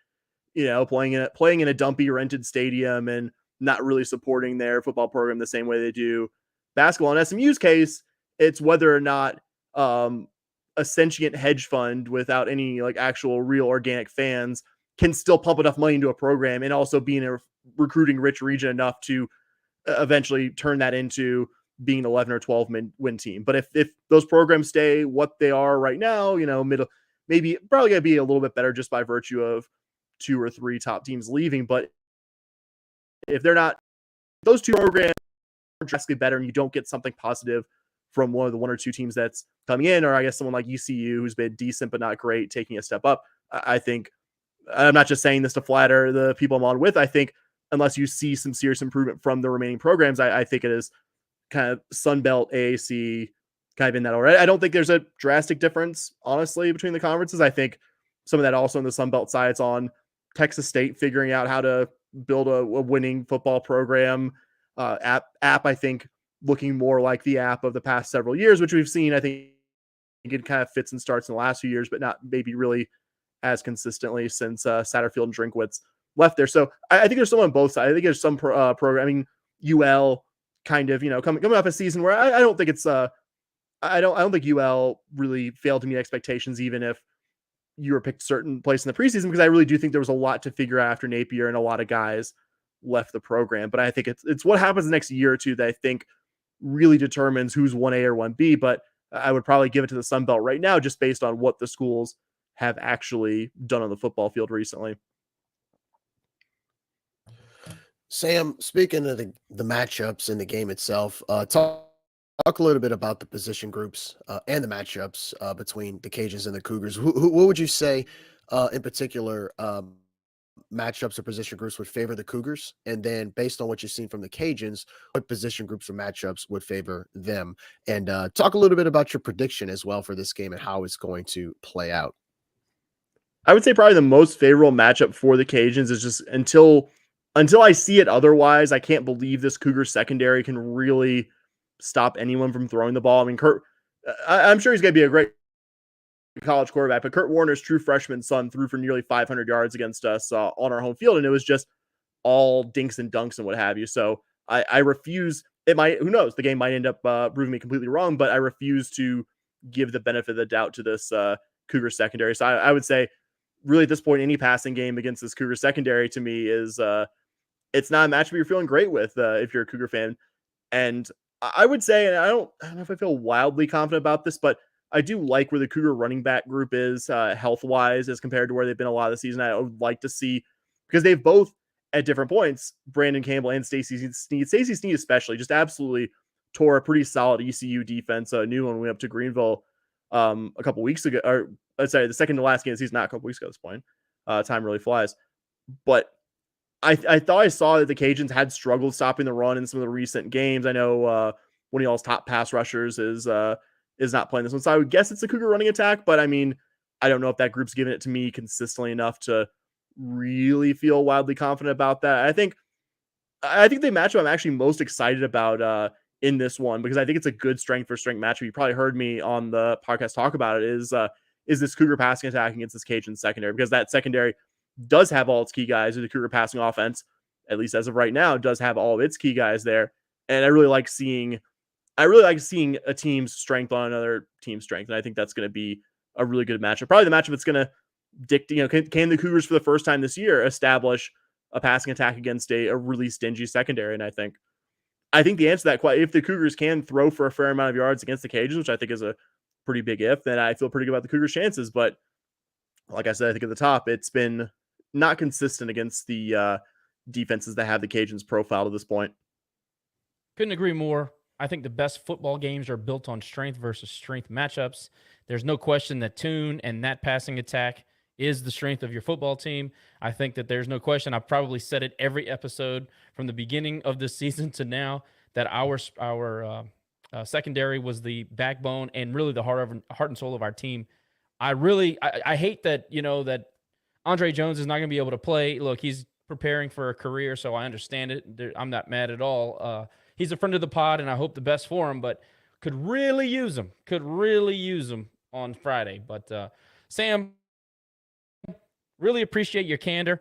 playing in a dumpy rented stadium and not really supporting their football program the same way they do basketball. In SMU's case, it's whether or not a sentient hedge fund without any like actual real organic fans can still pump enough money into a program and also be in a recruiting rich region enough to eventually turn that into being an 11 or 12 win team. But if those programs stay what they are right now, middle, maybe probably going to be a little bit better just by virtue of 2 or 3 top teams leaving. But if they're not, those two programs are drastically better and you don't get something positive from one of the 1 or 2 teams that's coming in, or I guess someone like ECU who's been decent but not great taking a step up, I think, I'm not just saying this to flatter the people I'm on with, I think unless you see some serious improvement from the remaining programs, I think it is kind of Sunbelt, AAC, kind of in that order. I don't think there's a drastic difference, honestly, between the conferences. I think some of that also on the Sunbelt side, it's on Texas State figuring out how to build a winning football program. App, I think, looking more like the app of the past several years, which we've seen. I think it kind of fits and starts in the last few years, but not maybe really as consistently since Satterfield and Drinkwitz left there. So I think there's some on both sides. I think there's some programming. UL kind of, coming off a season where I don't think it's I don't think UL really failed to meet expectations, even if you were picked a certain place in the preseason, because I really do think there was a lot to figure out after Napier and a lot of guys left the program. But I think it's what happens the next year or two that I think really determines who's 1A or 1B. But I would probably give it to the Sun Belt right now, just based on what the schools have actually done on the football field recently. Sam, speaking of the matchups in the game itself, talk a little bit about the position groups and the matchups between the Cajuns and the Cougars. What would you say in particular matchups or position groups would favor the Cougars? And then based on what you've seen from the Cajuns, what position groups or matchups would favor them? And talk a little bit about your prediction as well for this game and how it's going to play out. I would say probably the most favorable matchup for the Cajuns is just until I see it otherwise, I can't believe this Cougar secondary can really stop anyone from throwing the ball. I mean, I'm sure he's going to be a great college quarterback, but Kurt Warner's true freshman son threw for nearly 500 yards against us on our home field, and it was just all dinks and dunks and what have you. So I refuse. Who knows? The game might end up proving me completely wrong, but I refuse to give the benefit of the doubt to this Cougar secondary. So I would say, really at this point, any passing game against this Cougar secondary to me is it's not a matchup you're feeling great with if you're a Cougar fan. And I would say, and I don't know if I feel wildly confident about this, but I do like where the Cougar running back group is health-wise as compared to where they've been a lot of the season. I would like to see, because they've both at different points, Brandon Campbell and Stacey Sneed especially, just absolutely tore a pretty solid ECU defense. New one went up to Greenville a couple weeks ago, or let's say the second to last game of the season, not a couple weeks ago at this point. Time really flies. But I thought I saw that the Cajuns had struggled stopping the run in some of the recent games. I know one of y'all's top pass rushers is not playing this one. So I would guess it's a Cougar running attack, but I mean, I don't know if that group's giving it to me consistently enough to really feel wildly confident about that. I think the matchup I'm actually most excited about in this one, because I think it's a good strength for strength matchup. You probably heard me on the podcast talk about it, is this Cougar passing attack against this Cajun secondary, because that secondary does have all its key guys. The Cougar passing offense, at least as of right now, does have all of its key guys there. And I really like seeing I really like seeing a team's strength on another team's strength, and I think that's going to be a really good matchup. Probably the matchup that's going to dictate. Can the Cougars for the first time this year establish a passing attack against a really stingy secondary? And I think the answer to that, if the Cougars can throw for a fair amount of yards against the Cajuns, which I think is a pretty big if, then I feel pretty good about the Cougars' chances. But like I said, I think at the top, it's been not consistent against the defenses that have the Cajuns profiled at this point. Couldn't agree more. I think the best football games are built on strength versus strength matchups. There's no question that Tune and that passing attack is the strength of your football team. I think that there's no question. I've probably said it every episode from the beginning of this season to now that our secondary was the backbone and really the heart and soul of our team. I hate that, that Andre Jones is not going to be able to play. Look, he's preparing for a career, so I understand it. I'm not mad at all. He's a friend of the pod, and I hope the best for him, but could really use him on Friday. But Sam, really appreciate your candor.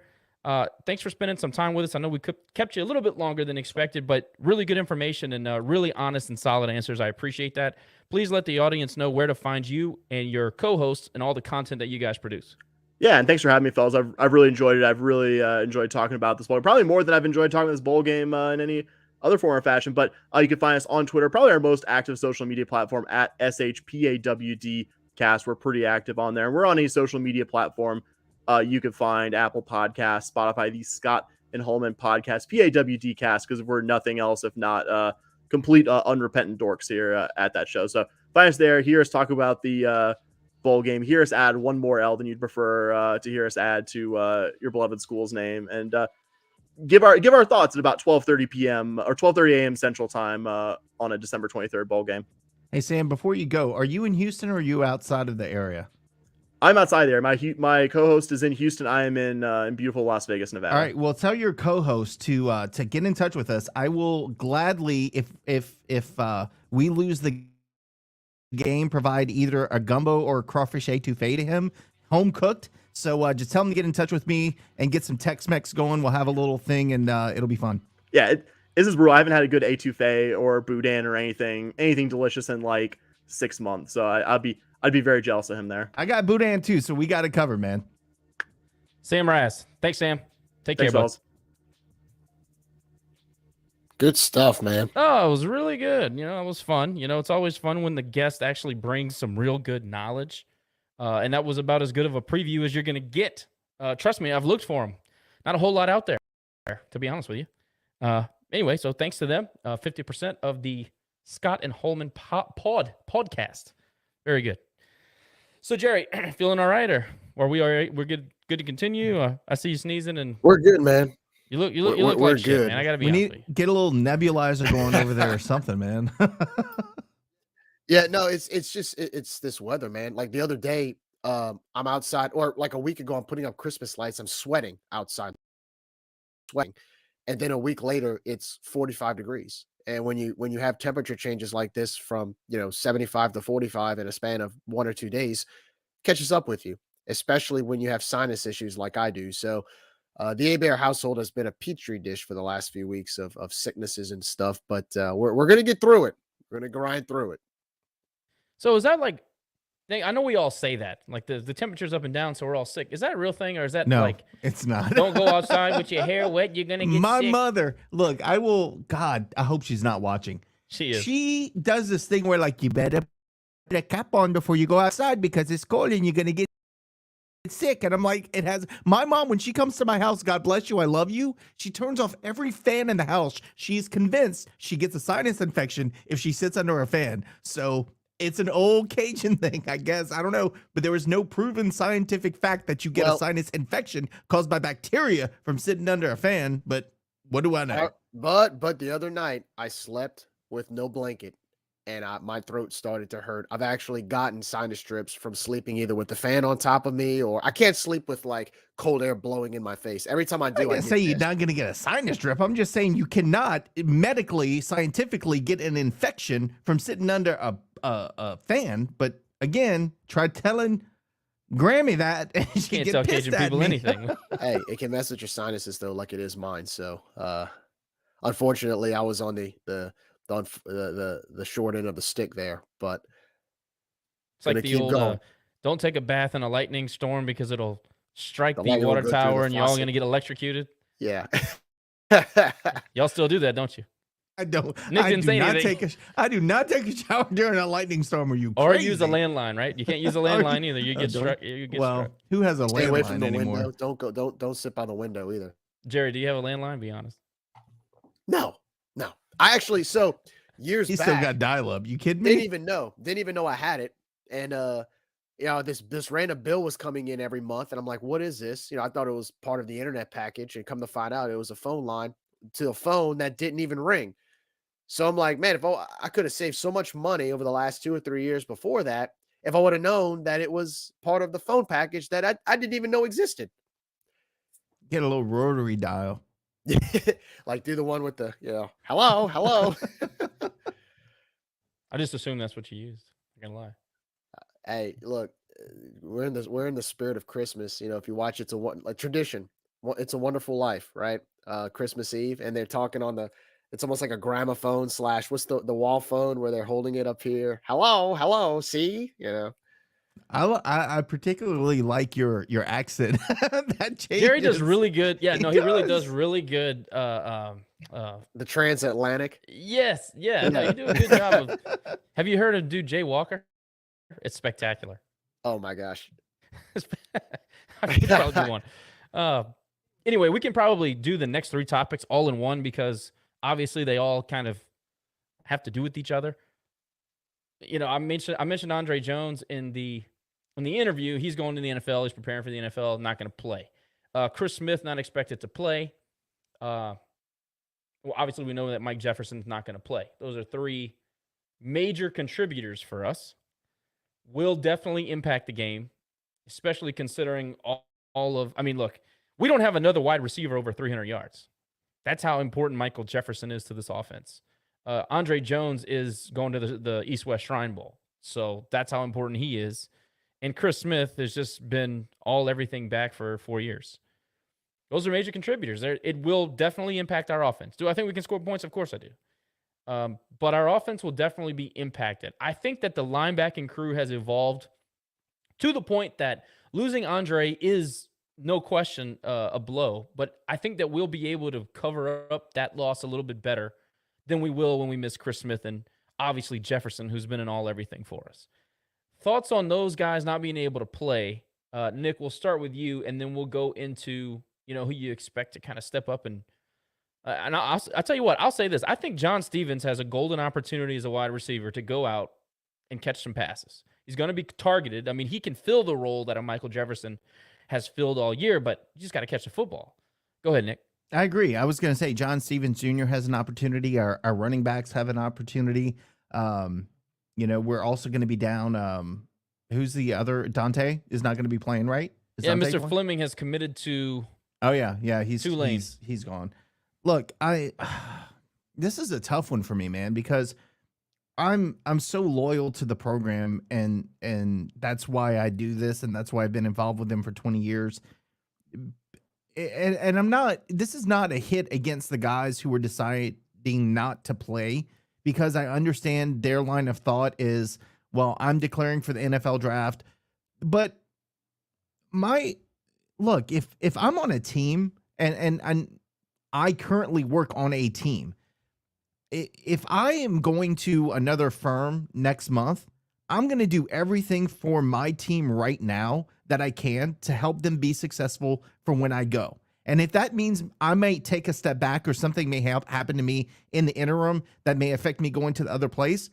Thanks for spending some time with us. I know we kept you a little bit longer than expected, but really good information and really honest and solid answers. I appreciate that. Please let the audience know where to find you and your co-hosts and all the content that you guys produce. Yeah, and thanks for having me, fellas. I've really enjoyed it. I've really enjoyed talking about this bowl. Probably more than I've enjoyed talking about this bowl game in any other form or fashion. But you can find us on Twitter, probably our most active social media platform at SHPAWDcast. We're pretty active on there. And we're on any social media platform. You can find Apple Podcasts, Spotify, the Scott and Holman Podcast, PAWDcast, because we're nothing else if not complete unrepentant dorks here at that show. So find us there. Hear us talk about the bowl game. Hear us add one more L than you'd prefer to hear us add to your beloved school's name, and give our thoughts at about 12:30 p.m. or 12:30 a.m. Central Time on a December 23rd bowl game. Hey Sam, before you go, are you in Houston or are you outside of the area? I'm outside there. My co-host is in Houston. I am in beautiful Las Vegas, Nevada. All right. Well, tell your co-host to get in touch with us. I will gladly, if we lose the game, provide either a gumbo or a crawfish etouffee to him, home cooked. So just tell him to get in touch with me and get some Tex-Mex going. We'll have a little thing and it'll be fun. Yeah, this is brutal. I haven't had a good etouffee or boudin or anything delicious in like 6 months. So I'd be very jealous of him there. I got boudin too, so we got it covered, man. Sam Razz. Thanks, Sam. Thanks, care, fellas. Good stuff, man. Oh, it was really good. It was fun. It's always fun when the guest actually brings some real good knowledge. And that was about as good of a preview as you're going to get. Trust me, I've looked for them. Not a whole lot out there, to be honest with you. Anyway, so thanks to them. 50% of the Scott and Holman Pawdcast. Very good. So, Jerry, feeling all right, or are we all right? We're good to continue? I see you sneezing, and we're good, man. You look like shit, man. I got to be honest with you. Get a little nebulizer going over there or something, man. Yeah, no, it's this weather, man. Like the other day, I'm outside, or like a week ago, I'm putting up Christmas lights. I'm sweating outside, and then a week later, it's 45 degrees. And when you have temperature changes like this from 75 to 45 in a span of 1 or 2 days, catches up with you, especially when you have sinus issues like I do. So the Abear household has been a petri dish for the last few weeks of sicknesses and stuff, but we're gonna get through it. We're gonna grind through it. So is that like, I know we all say that, like the temperature's up and down, so we're all sick. Is that a real thing, or is that no, it's not. Don't go outside with your hair wet, you're going to get My sick? mother, look, God, I hope she's not watching. She is. She does this thing where like, you better put a cap on before you go outside because it's cold and you're going to get sick. And I'm like, my mom, when she comes to my house, God bless you, I love you, she turns off every fan in the house. She's convinced she gets a sinus infection if she sits under a fan. So it's an old Cajun thing, I guess. I don't know. But there is no proven scientific fact that you get a sinus infection caused by bacteria from sitting under a fan. But what do I know? But the other night, I slept with no blanket, and my throat started to hurt. I've actually gotten sinus strips from sleeping either with the fan on top of me, or I can't sleep with like cold air blowing in my face. Every time I do, I say you're not going to get a sinus strip. I'm just saying you cannot medically, scientifically get an infection from sitting under a fan. But again, try telling Grammy that, and she can't tell Cajun people anything. Hey, it can mess with your sinuses though, like it is mine. So unfortunately, I was on the the short end of the stick there. But It's like gonna the keep old going. don't take a bath in a lightning storm because it'll strike The the lightning will water go through the tower and you're all faucet. going to get electrocuted. Yeah. Y'all still do that, don't you? I don't. Nick I didn't do say not anything. I do not take a shower during a lightning storm. Are you Or crazy? use a landline, right? You can't use a landline either. You get struck. You get Well, struck. who has a Stay away from landline the anymore? window. Don't sit by the window either. Jerry, do you have a landline? Be honest. No. I actually years He's back still got dial-up. You kidding didn't me? even know I had it. And this random bill was coming in every month, and I'm like, what is this? I thought it was part of the internet package, and come to find out it was a phone line to a phone that didn't even ring. So I'm like, man, if I could have saved so much money over the last 2 or 3 years before that, if I would have known that it was part of the phone package that I didn't even know existed. Get a little rotary dial. Like do the one with the, hello. I just assume that's what you used. I'm gonna lie. Hey, look, we're in the spirit of Christmas. If you watch It's a Tradition, It's a Wonderful Life, right? Christmas Eve, and they're talking on it's almost like a gramophone / what's the wall phone where they're holding it up here. Hello, see, I particularly like your accent. That changes. Jerry does really good. Yeah, no, he really does. does really good. The transatlantic. Yes, yeah, no, you do a good job of. Have you heard of dude Jay Walker? It's spectacular. Oh my gosh. I could probably do one. Anyway, we can probably do the next 3 topics all in one because obviously they all kind of have to do with each other. I mentioned Andre Jones in the interview. He's going to the NFL. He's preparing for the NFL. Not going to play. Chris Smith not expected to play. Well, obviously we know that Mike Jefferson's not going to play. Those are 3 major contributors for us. Will definitely impact the game, especially considering all of. I mean, look, we don't have another wide receiver over 300 yards. That's how important Michael Jefferson is to this offense. Andre Jones is going to the East-West Shrine Bowl. So that's how important he is. And Chris Smith has just been everything back for 4 years. Those are major contributors. It will definitely impact our offense. Do I think we can score points? Of course I do. But our offense will definitely be impacted. I think that the linebacking crew has evolved to the point that losing Andre is no question a blow, but I think that we'll be able to cover up that loss a little bit better than we will when we miss Chris Smith and obviously Jefferson, who's been in everything for us. Thoughts on those guys not being able to play? Nick, we'll start with you, and then we'll go into who you expect to kind of step up and I'll tell you what, I'll say this. I think John Stevens has a golden opportunity as a wide receiver to go out and catch some passes. He's going to be targeted. I mean, he can fill the role that a Michael Jefferson has filled all year, but you just got to catch the football. Go ahead, Nick. I agree. I was going to say John Stevens Jr. has an opportunity. Our running backs have an opportunity. We're also going to be down. Who's the other? Dante is not going to be playing, right? Mr. Playing? Fleming has committed to. Oh yeah. He's Tulane. He's gone. Look, this is a tough one for me, man, because I'm so loyal to the program and that's why I do this and that's why I've been involved with them for 20 years. And this is not a hit against the guys who were deciding not to play, because I understand their line of thought is, well, I'm declaring for the NFL draft. But if I'm on a team and I currently work on a team, if I am going to another firm next month, I'm going to do everything for my team right now that I can to help them be successful for when I go. And if that means I may take a step back or something may happen to me in the interim that may affect me going to the other place,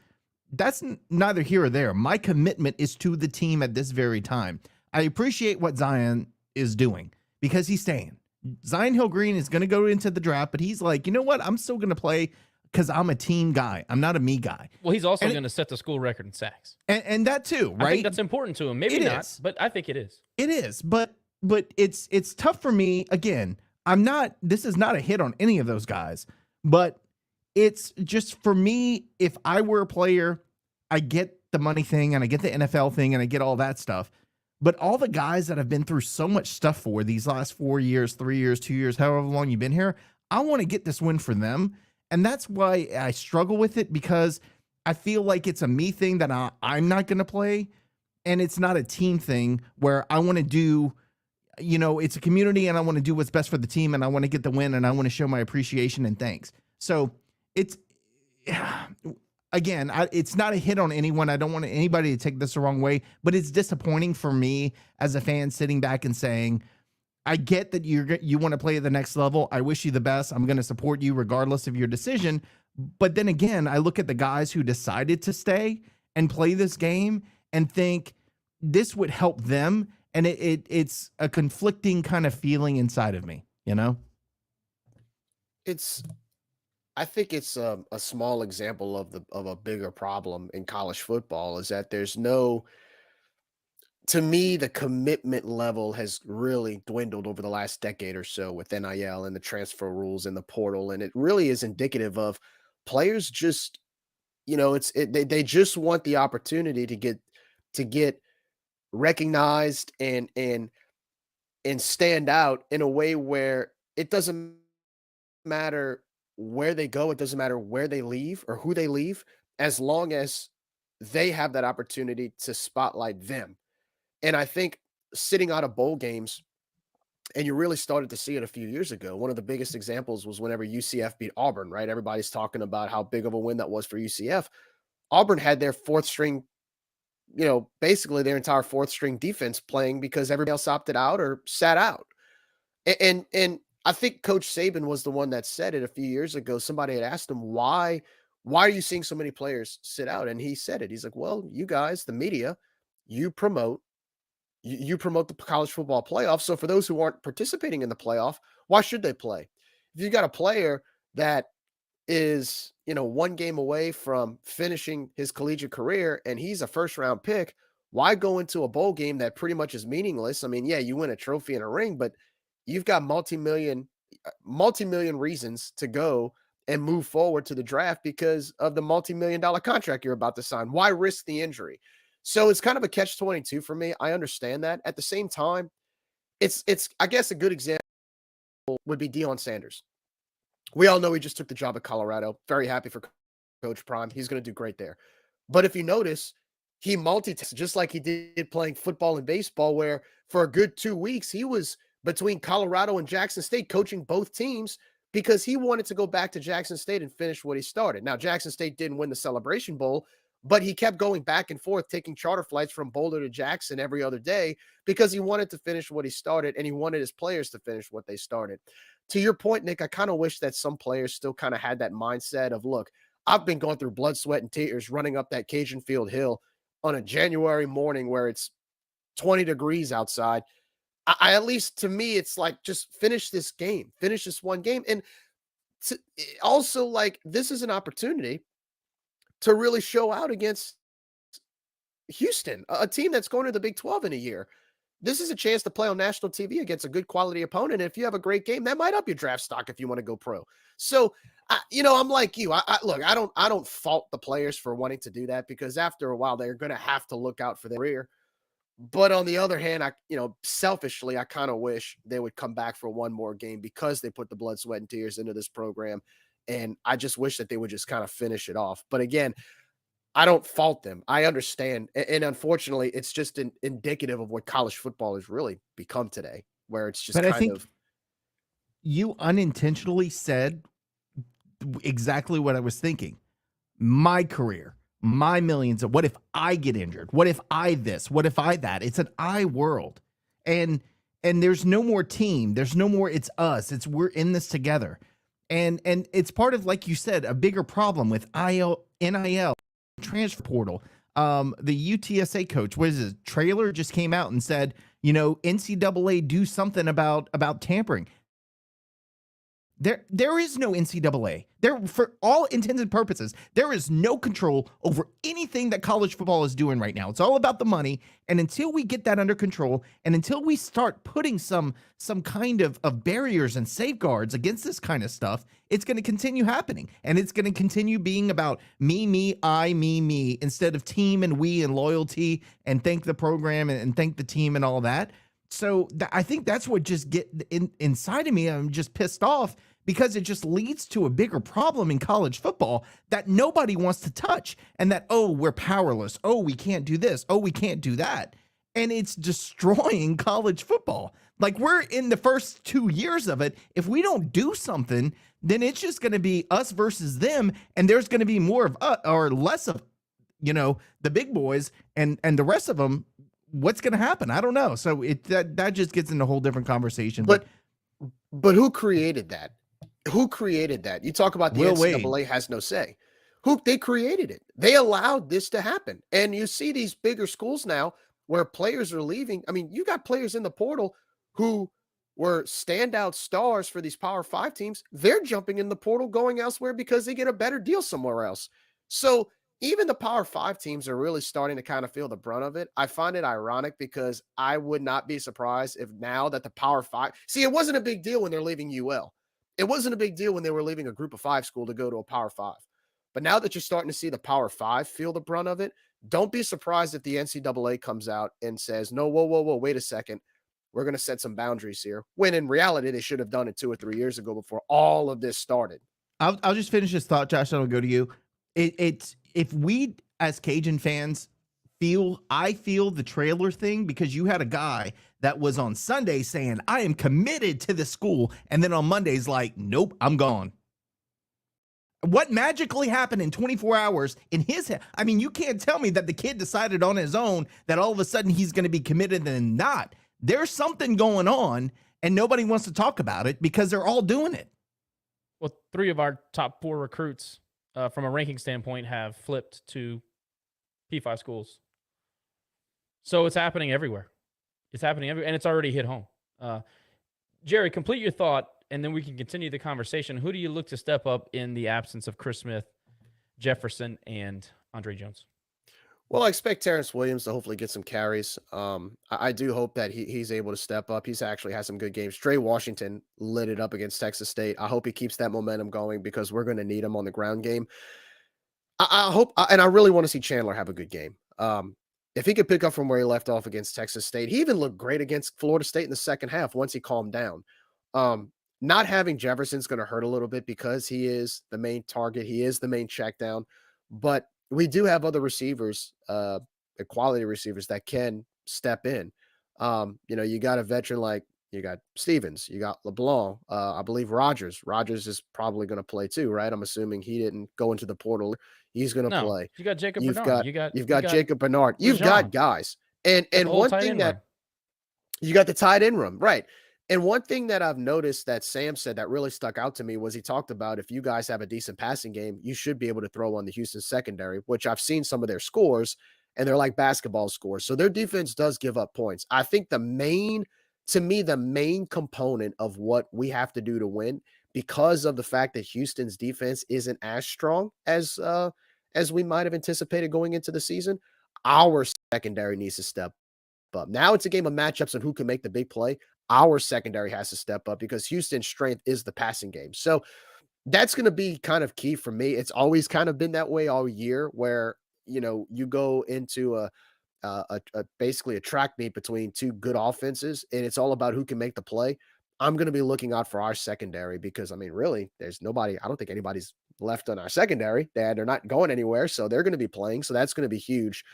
that's neither here or there. My commitment is to the team at this very time. I appreciate what Zion is doing because he's staying. Zion Hill-Green is going to go into the draft, but he's like, you know what? I'm still going to play because I'm a team guy. I'm not a me guy. Well, he's also going to set the school record in sacks. And that too, right? I think that's important to him. Maybe it not, but I think it is. It is, but it's tough for me. Again, this is not a hit on any of those guys, but it's just for me, if I were a player, I get the money thing and I get the NFL thing and I get all that stuff. But all the guys that have been through so much stuff for these last 4 years, 3 years, 2 years, however long you've been here, I want to get this win for them. And that's why I struggle with it, because I feel like it's a me thing that I'm not going to play. And it's not a team thing where I want to do, it's a community and I want to do what's best for the team and I want to get the win and I want to show my appreciation and thanks. So it's, again, it's not a hit on anyone. I don't want anybody to take this the wrong way, but it's disappointing for me as a fan sitting back and saying, I get that you want to play at the next level. I wish you the best. I'm going to support you regardless of your decision. But then again, I look at the guys who decided to stay and play this game and think this would help them. And it's a conflicting kind of feeling inside of me, I think it's a small example of a bigger problem in college football, is that there's no, to me, the commitment level has really dwindled over the last decade or so with NIL and the transfer rules and the portal. And it really is indicative of players just, they just want the opportunity to get recognized and stand out in a way where it doesn't matter where they go. It doesn't matter where they leave or who they leave, as long as they have that opportunity to spotlight them. And I think sitting out of bowl games, and you really started to see it a few years ago. One of the biggest examples was whenever UCF beat Auburn, right? Everybody's talking about how big of a win that was for UCF. Auburn had their fourth string, basically their entire fourth string defense playing because everybody else opted out or sat out. And I think Coach Saban was the one that said it a few years ago. Somebody had asked him, why are you seeing so many players sit out? And he said it. He's like, well, you guys, the media, you promote the college football playoff. So for those who aren't participating in the playoff, why should they play? If you got a player that is, one game away from finishing his collegiate career and he's a first round pick, why go into a bowl game that pretty much is meaningless? I mean, yeah, you win a trophy and a ring, but you've got multi-million reasons to go and move forward to the draft because of the multi-million-dollar contract you're about to sign. Why risk the injury? So it's kind of a catch-22 for me. I understand that. At the same time, it's I guess a good example would be Deion Sanders. We all know he just took the job at Colorado. Very happy for Coach Prime. He's going to do great there. But if you notice, he multitasks just like he did playing football and baseball, where for a good 2 weeks, he was between Colorado and Jackson State coaching both teams because he wanted to go back to Jackson State and finish what he started. Now, Jackson State didn't win the Celebration Bowl, but he kept going back and forth, taking charter flights from Boulder to Jackson every other day because he wanted to finish what he started and he wanted his players to finish what they started. To your point, Nick, I kind of wish that some players still kind of had that mindset of, look, I've been going through blood, sweat, and tears running up that Cajun Field Hill on a January morning where it's 20 degrees outside. I at least, to me, it's like, just finish this game, finish this one game. And also, like, this is an opportunity to really show out against Houston, a team that's going to the Big 12 in a year. This is a chance to play on national TV against a good quality opponent. And if you have a great game, that might up your draft stock if you want to go pro. So, I'm like you. Look, I don't fault the players for wanting to do that because after a while, they're going to have to look out for their career. But on the other hand, selfishly, I kind of wish they would come back for one more game because they put the blood, sweat, and tears into this program. And I just wish that they would just kind of finish it off. But again, I don't fault them. I understand. And unfortunately, it's just indicative of what college football has really become today, where it's just you unintentionally said exactly what I was thinking. My career. My millions of what if I get injured? What if I this? What if I that? It's an I world. And there's no more team. There's no more it's us. It's we're in this together. And it's part of, like you said, a bigger problem with NIL, transfer portal. The UTSA coach, what is it? Trailer just came out and said, NCAA do something about tampering. There is no NCAA. There, for all intents and purposes, there is no control over anything that college football is doing right now. It's all about the money. And until we get that under control, and until we start putting some kind of barriers and safeguards against this kind of stuff, it's going to continue happening. And it's going to continue being about me, I, me, instead of team and we and loyalty and thank the program and thank the team and all that. So I think that's what just get inside of me. I'm just pissed off because it just leads to a bigger problem in college football that nobody wants to touch. And that, oh, we're powerless. Oh, we can't do this. Oh, we can't do that. And it's destroying college football. Like, we're in the first 2 years of it. If we don't do something, then it's just going to be us versus them. And there's going to be more of us or less of, the big boys and the rest of them. What's going to happen? I don't know. So that just gets into a whole different conversation. But who created that? Who created that? You talk about the NCAA has no say. They created it. They allowed this to happen. And you see these bigger schools now where players are leaving. I mean, you got players in the portal who were standout stars for these Power 5 teams. They're jumping in the portal, going elsewhere because they get a better deal somewhere else. So even the Power 5 teams are really starting to kind of feel the brunt of it. I find it ironic because I would not be surprised if now that the Power 5 – see, it wasn't a big deal when they're leaving UL. It wasn't a big deal when they were leaving a Group of 5 school to go to a Power 5. But now that you're starting to see the Power 5 feel the brunt of it, don't be surprised if the NCAA comes out and says, no, whoa, wait a second. We're going to set some boundaries here. When in reality, they should have done it 2 or 3 years ago before all of this started. I'll just finish this thought, Josh, and I'll go to you. It's if we as Cajun fans I feel the trailer thing, because you had a guy that was on Sunday saying, I am committed to the school. And then on Monday's like, nope, I'm gone. What magically happened in 24 hours in his head? I mean, you can't tell me that the kid decided on his own that all of a sudden he's going to be committed and not. There's something going on and nobody wants to talk about it because they're all doing it. Well, 3 of our top 4 recruits from a ranking standpoint have flipped to P5 schools. So it's happening everywhere. It's happening everywhere, and it's already hit home. Jerry, complete your thought, and then we can continue the conversation. Who do you look to step up in the absence of Chris Smith, Jefferson, and Andre Jones? Well, I expect Terrence Williams to hopefully get some carries. I do hope that he's able to step up. He's actually had some good games. Trey Washington lit it up against Texas State. I hope he keeps that momentum going because we're going to need him on the ground game. I hope, and I really want to see Chandler have a good game. If he could pick up from where he left off against Texas State, he even looked great against Florida State in the second half once he calmed down. Not having Jefferson's going to hurt a little bit because he is the main target. He is the main check down. But we do have other receivers, quality receivers that can step in. You got a veteran like you got Stevens, you got LeBlanc, I believe Rogers. Rogers is probably going to play too, right? I'm assuming he didn't go into the portal. He's going to play. You got Jacob Bernard. You've got Jacob Bernard. You've got guys. And one thing that you got the tight end room, right? And one thing that I've noticed that Sam said that really stuck out to me was he talked about if you guys have a decent passing game, you should be able to throw on the Houston secondary, which I've seen some of their scores, and they're like basketball scores. So their defense does give up points. I think the main component of what we have to do to win, because of the fact that Houston's defense isn't as strong as we might have anticipated going into the season, our secondary needs to step up. Now it's a game of matchups and who can make the big play. Our secondary has to step up because Houston's strength is the passing game. So that's going to be kind of key for me. It's always kind of been that way all year where, you go into basically a track meet between 2 good offenses and it's all about who can make the play. I'm going to be looking out for our secondary because, really, there's nobody. I don't think anybody's left on our secondary. They're not going anywhere, so they're going to be playing. So that's going to be huge.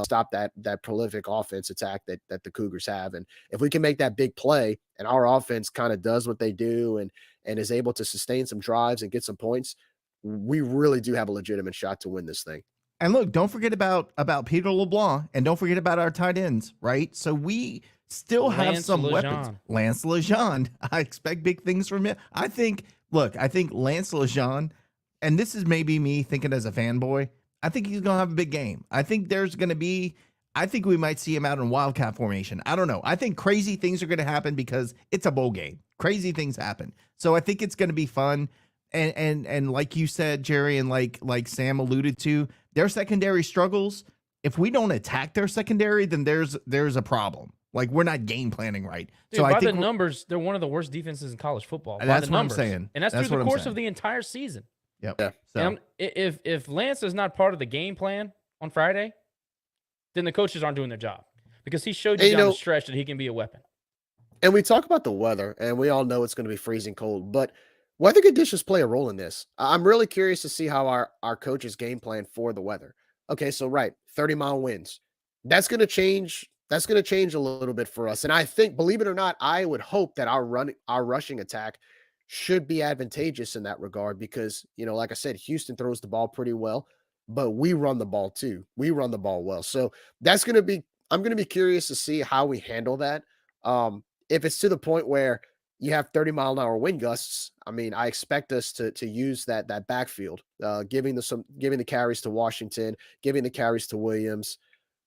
Stop that prolific offense attack that the Cougars have. And if we can make that big play and our offense kind of does what they do and is able to sustain some drives and get some points, we really do have a legitimate shot to win this thing. And look, don't forget about Peter LeBlanc, and don't forget about our tight ends, right? So we still have some weapons. Lance Lejeune. I expect big things from him. I think Lance Lejeune, and this is maybe me thinking as a fanboy, I think he's going to have a big game. I think we might see him out in Wildcat formation. I don't know. I think crazy things are going to happen because it's a bowl game. Crazy things happen. So I think it's going to be fun. And like you said, Jerry, and like Sam alluded to, their secondary struggles. If we don't attack their secondary, then there's a problem. Like, we're not game planning right. Dude, so I think the numbers, they're one of the worst defenses in college football. That's what I'm saying. And that's through the course of the entire season. Yep. Yeah. So. If Lance is not part of the game plan on Friday, then the coaches aren't doing their job because he showed you down the stretch that he can be a weapon. And we talk about the weather, and we all know it's going to be freezing cold, but weather conditions play a role in this. I'm really curious to see how our coaches game plan for the weather. Okay, so right, 30-mile winds. That's going to change. That's going to change a little bit for us. And I think, believe it or not, I would hope that our rushing attack should be advantageous in that regard because, like I said, Houston throws the ball pretty well, but we run the ball too. We run the ball well. So that's going to be, I'm going to be curious to see how we handle that. If it's to the point where you have 30-mile-an-hour wind gusts, I mean, I expect us to use that backfield, giving the carries to Washington, giving the carries to Williams.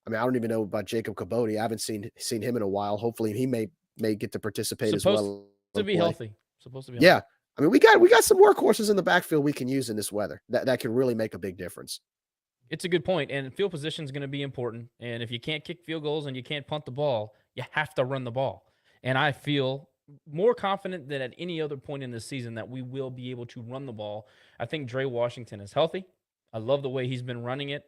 I mean, I don't even know about Jacob Cabote. I haven't seen him in a while. Hopefully, he may get to participate as well. Supposed to be healthy. Yeah, I mean, we got some workhorses in the backfield we can use in this weather that can really make a big difference. It's a good point, and field position is going to be important. And if you can't kick field goals and you can't punt the ball, you have to run the ball. And I feel more confident than at any other point in the season that we will be able to run the ball. I think Dre Washington is healthy. I love the way he's been running it.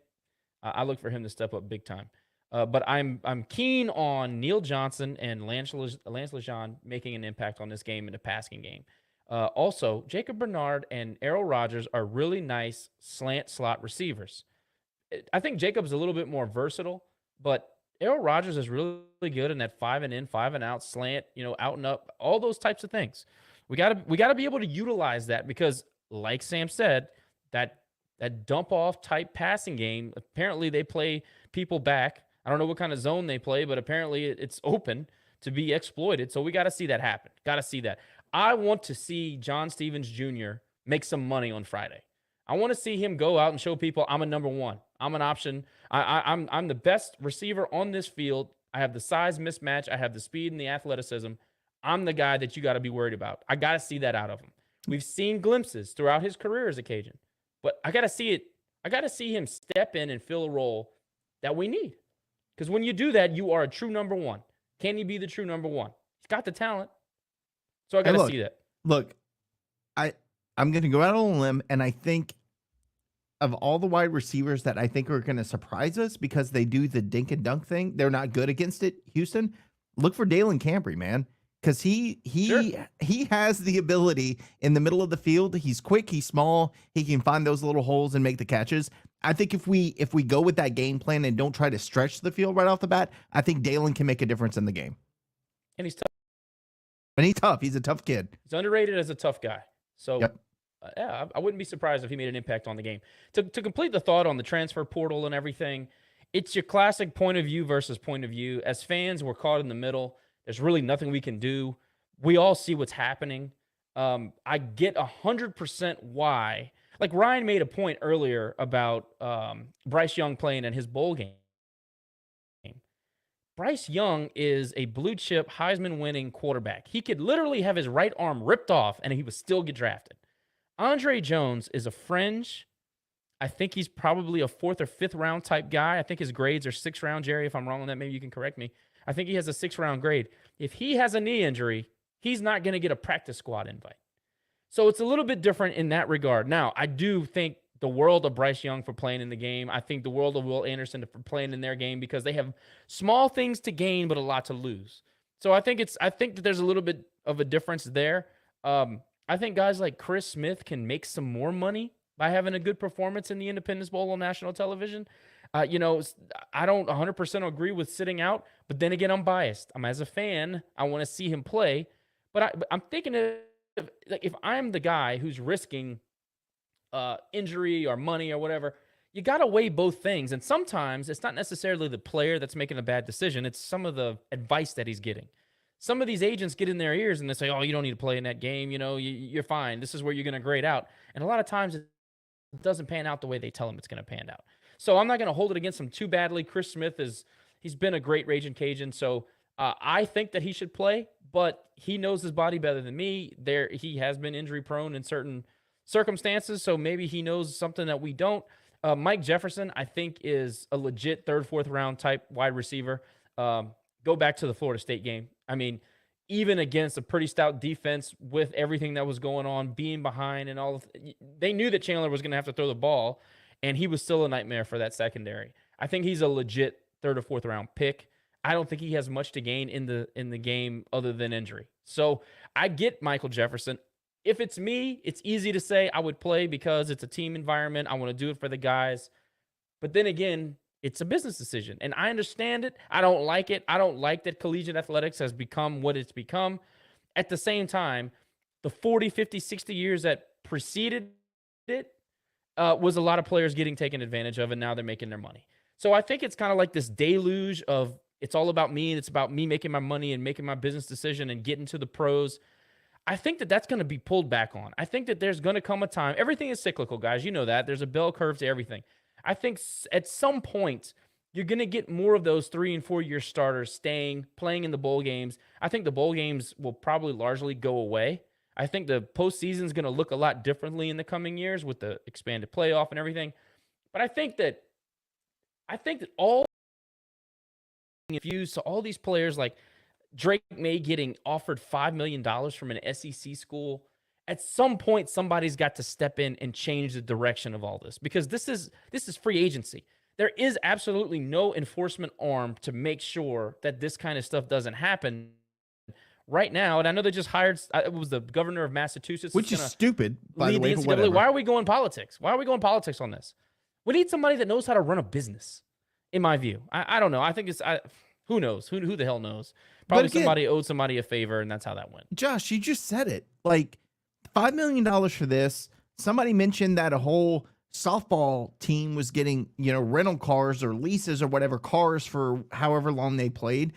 I look for him to step up big time. But I'm keen on Neil Johnson and Lance Lejean making an impact on this game in the passing game. Also, Jacob Bernard and Errol Rogers are really nice slant slot receivers. I think Jacob's a little bit more versatile, but Errol Rogers is really good in that 5 and in, 5 and out slant, out and up, all those types of things. We gotta be able to utilize that because, like Sam said, that dump off type passing game, apparently they play people back. I don't know what kind of zone they play, but apparently it's open to be exploited. So we got to see that happen. Got to see that. I want to see John Stevens Jr. make some money on Friday. I want to see him go out and show people I'm a number one. I'm an option. I'm the best receiver on this field. I have the size mismatch. I have the speed and the athleticism. I'm the guy that you got to be worried about. I got to see that out of him. We've seen glimpses throughout his career as a Cajun. But I got to see it. I got to see him step in and fill a role that we need. Because when you do that, you are a true number one. Can he be the true number one? He's got the talent. So I got to see that. Look, I'm going to go out on a limb, and I think of all the wide receivers that I think are going to surprise us because they do the dink and dunk thing, they're not good against it, Houston. Look for Dalen Camprey, man. Because he has the ability in the middle of the field. He's quick, he's small, he can find those little holes and make the catches. I think if we go with that game plan and don't try to stretch the field right off the bat, I think Dalen can make a difference in the game. And he's tough. And he's tough. He's a tough kid. He's underrated as a tough guy. So yep. Yeah, I wouldn't be surprised if he made an impact on the game. To complete the thought on the transfer portal and everything, it's your classic point of view versus point of view. As fans, we're caught in the middle. There's really nothing we can do. We all see what's happening. I get 100% why. Like Ryan made a point earlier about Bryce Young playing in his bowl game. Bryce Young is a blue chip Heisman winning quarterback. He could literally have his right arm ripped off and he would still get drafted. Andre Jones is a fringe. I think he's probably a 4th or 5th round type guy. I think his grades are 6th round, Jerry. If I'm wrong on that, maybe you can correct me. I think he has a 6th round grade. If he has a knee injury, he's not going to get a practice squad invite. So it's a little bit different in that regard. Now, I do think the world of Bryce Young for playing in the game. I think the world of Will Anderson for playing in their game because they have small things to gain but a lot to lose. So I think that there's a little bit of a difference there. I think guys like Chris Smith can make some more money by having a good performance in the Independence Bowl on national television. I don't 100% agree with sitting out, but then again, I'm biased. As a fan, I want to see him play, but I'm thinking if I'm the guy who's risking injury or money or whatever, you got to weigh both things. And sometimes it's not necessarily the player that's making a bad decision. It's some of the advice that he's getting. Some of these agents get in their ears and they say, oh, you don't need to play in that game. You're fine. This is where you're going to grade out. And a lot of times it doesn't pan out the way they tell him it's going to pan out. So I'm not going to hold it against him too badly. Chris Smith he's been a great Raging Cajun. So I think that he should play, but he knows his body better than me. He has been injury prone in certain circumstances. So maybe he knows something that we don't. Mike Jefferson, I think, is a legit 3rd, 4th round type wide receiver. Go back to the Florida State game. Even against a pretty stout defense with everything that was going on, being behind and all, they knew that Chandler was going to have to throw the ball, and he was still a nightmare for that secondary. I think he's a legit 3rd or 4th round pick. I don't think he has much to gain in the game other than injury. So I get Michael Jefferson. if it's me, it's easy to say I would play because it's a team environment. I want to do it for the guys. But then again, it's a business decision. And I understand it. I don't like it. I don't like that collegiate athletics has become what it's become. At the same time, the 40, 50, 60 years that preceded it was a lot of players getting taken advantage of, and now they're making their money. So I think it's kind of like this deluge of it's all about me, and it's about me making my money and making my business decision and getting to the pros. I think that that's going to be pulled back on. I think that there's going to come a time. Everything is cyclical, guys. You know that. There's a bell curve to everything. I think at some point, you're going to get more of those 3 and 4 year starters staying, playing in the bowl games. I think the bowl games will probably largely go away. I think the postseason is going to look a lot differently in the coming years with the expanded playoff and everything. But I think that all infused to all these players, like Drake May getting offered $5 million from an SEC school. At some point, somebody's got to step in and change the direction of all this, because this is free agency. There is absolutely no enforcement arm to make sure that this kind of stuff doesn't happen right now. And I know they just hired, it was the governor of Massachusetts. Which is stupid, by the way, but NCAA. whatever. Why are we going politics? Why are we going politics on this? We need somebody that knows how to run a business, in my view. I don't know. I think who knows? Who the hell knows? Probably again, somebody owed somebody a favor, and that's how that went. Josh, you just said it. Like, $5 million for this. Somebody mentioned that a whole softball team was getting, rental cars or leases or whatever cars for however long they played.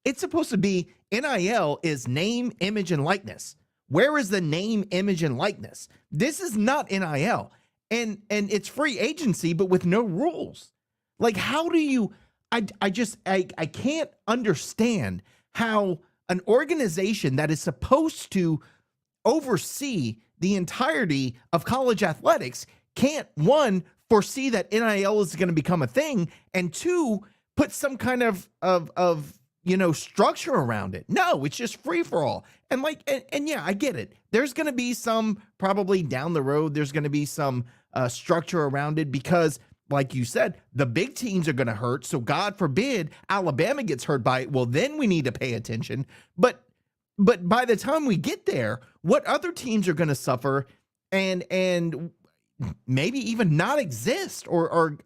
It's supposed to be NIL is name, image, and likeness. Where is the name, image, and likeness? This is not NIL. And it's free agency, but with no rules. Like, how do you, I can't understand how an organization that is supposed to oversee the entirety of college athletics can't, one, foresee that NIL is going to become a thing, and two, put some kind of structure around it. No, it's just free for all. And yeah, I get it. There's going to be some, probably down the road, there's going to be some structure around it, because like you said, the big teams are going to hurt. So God forbid Alabama gets hurt by it. Well, then we need to pay attention. But by the time we get there, what other teams are going to suffer and maybe even not exist or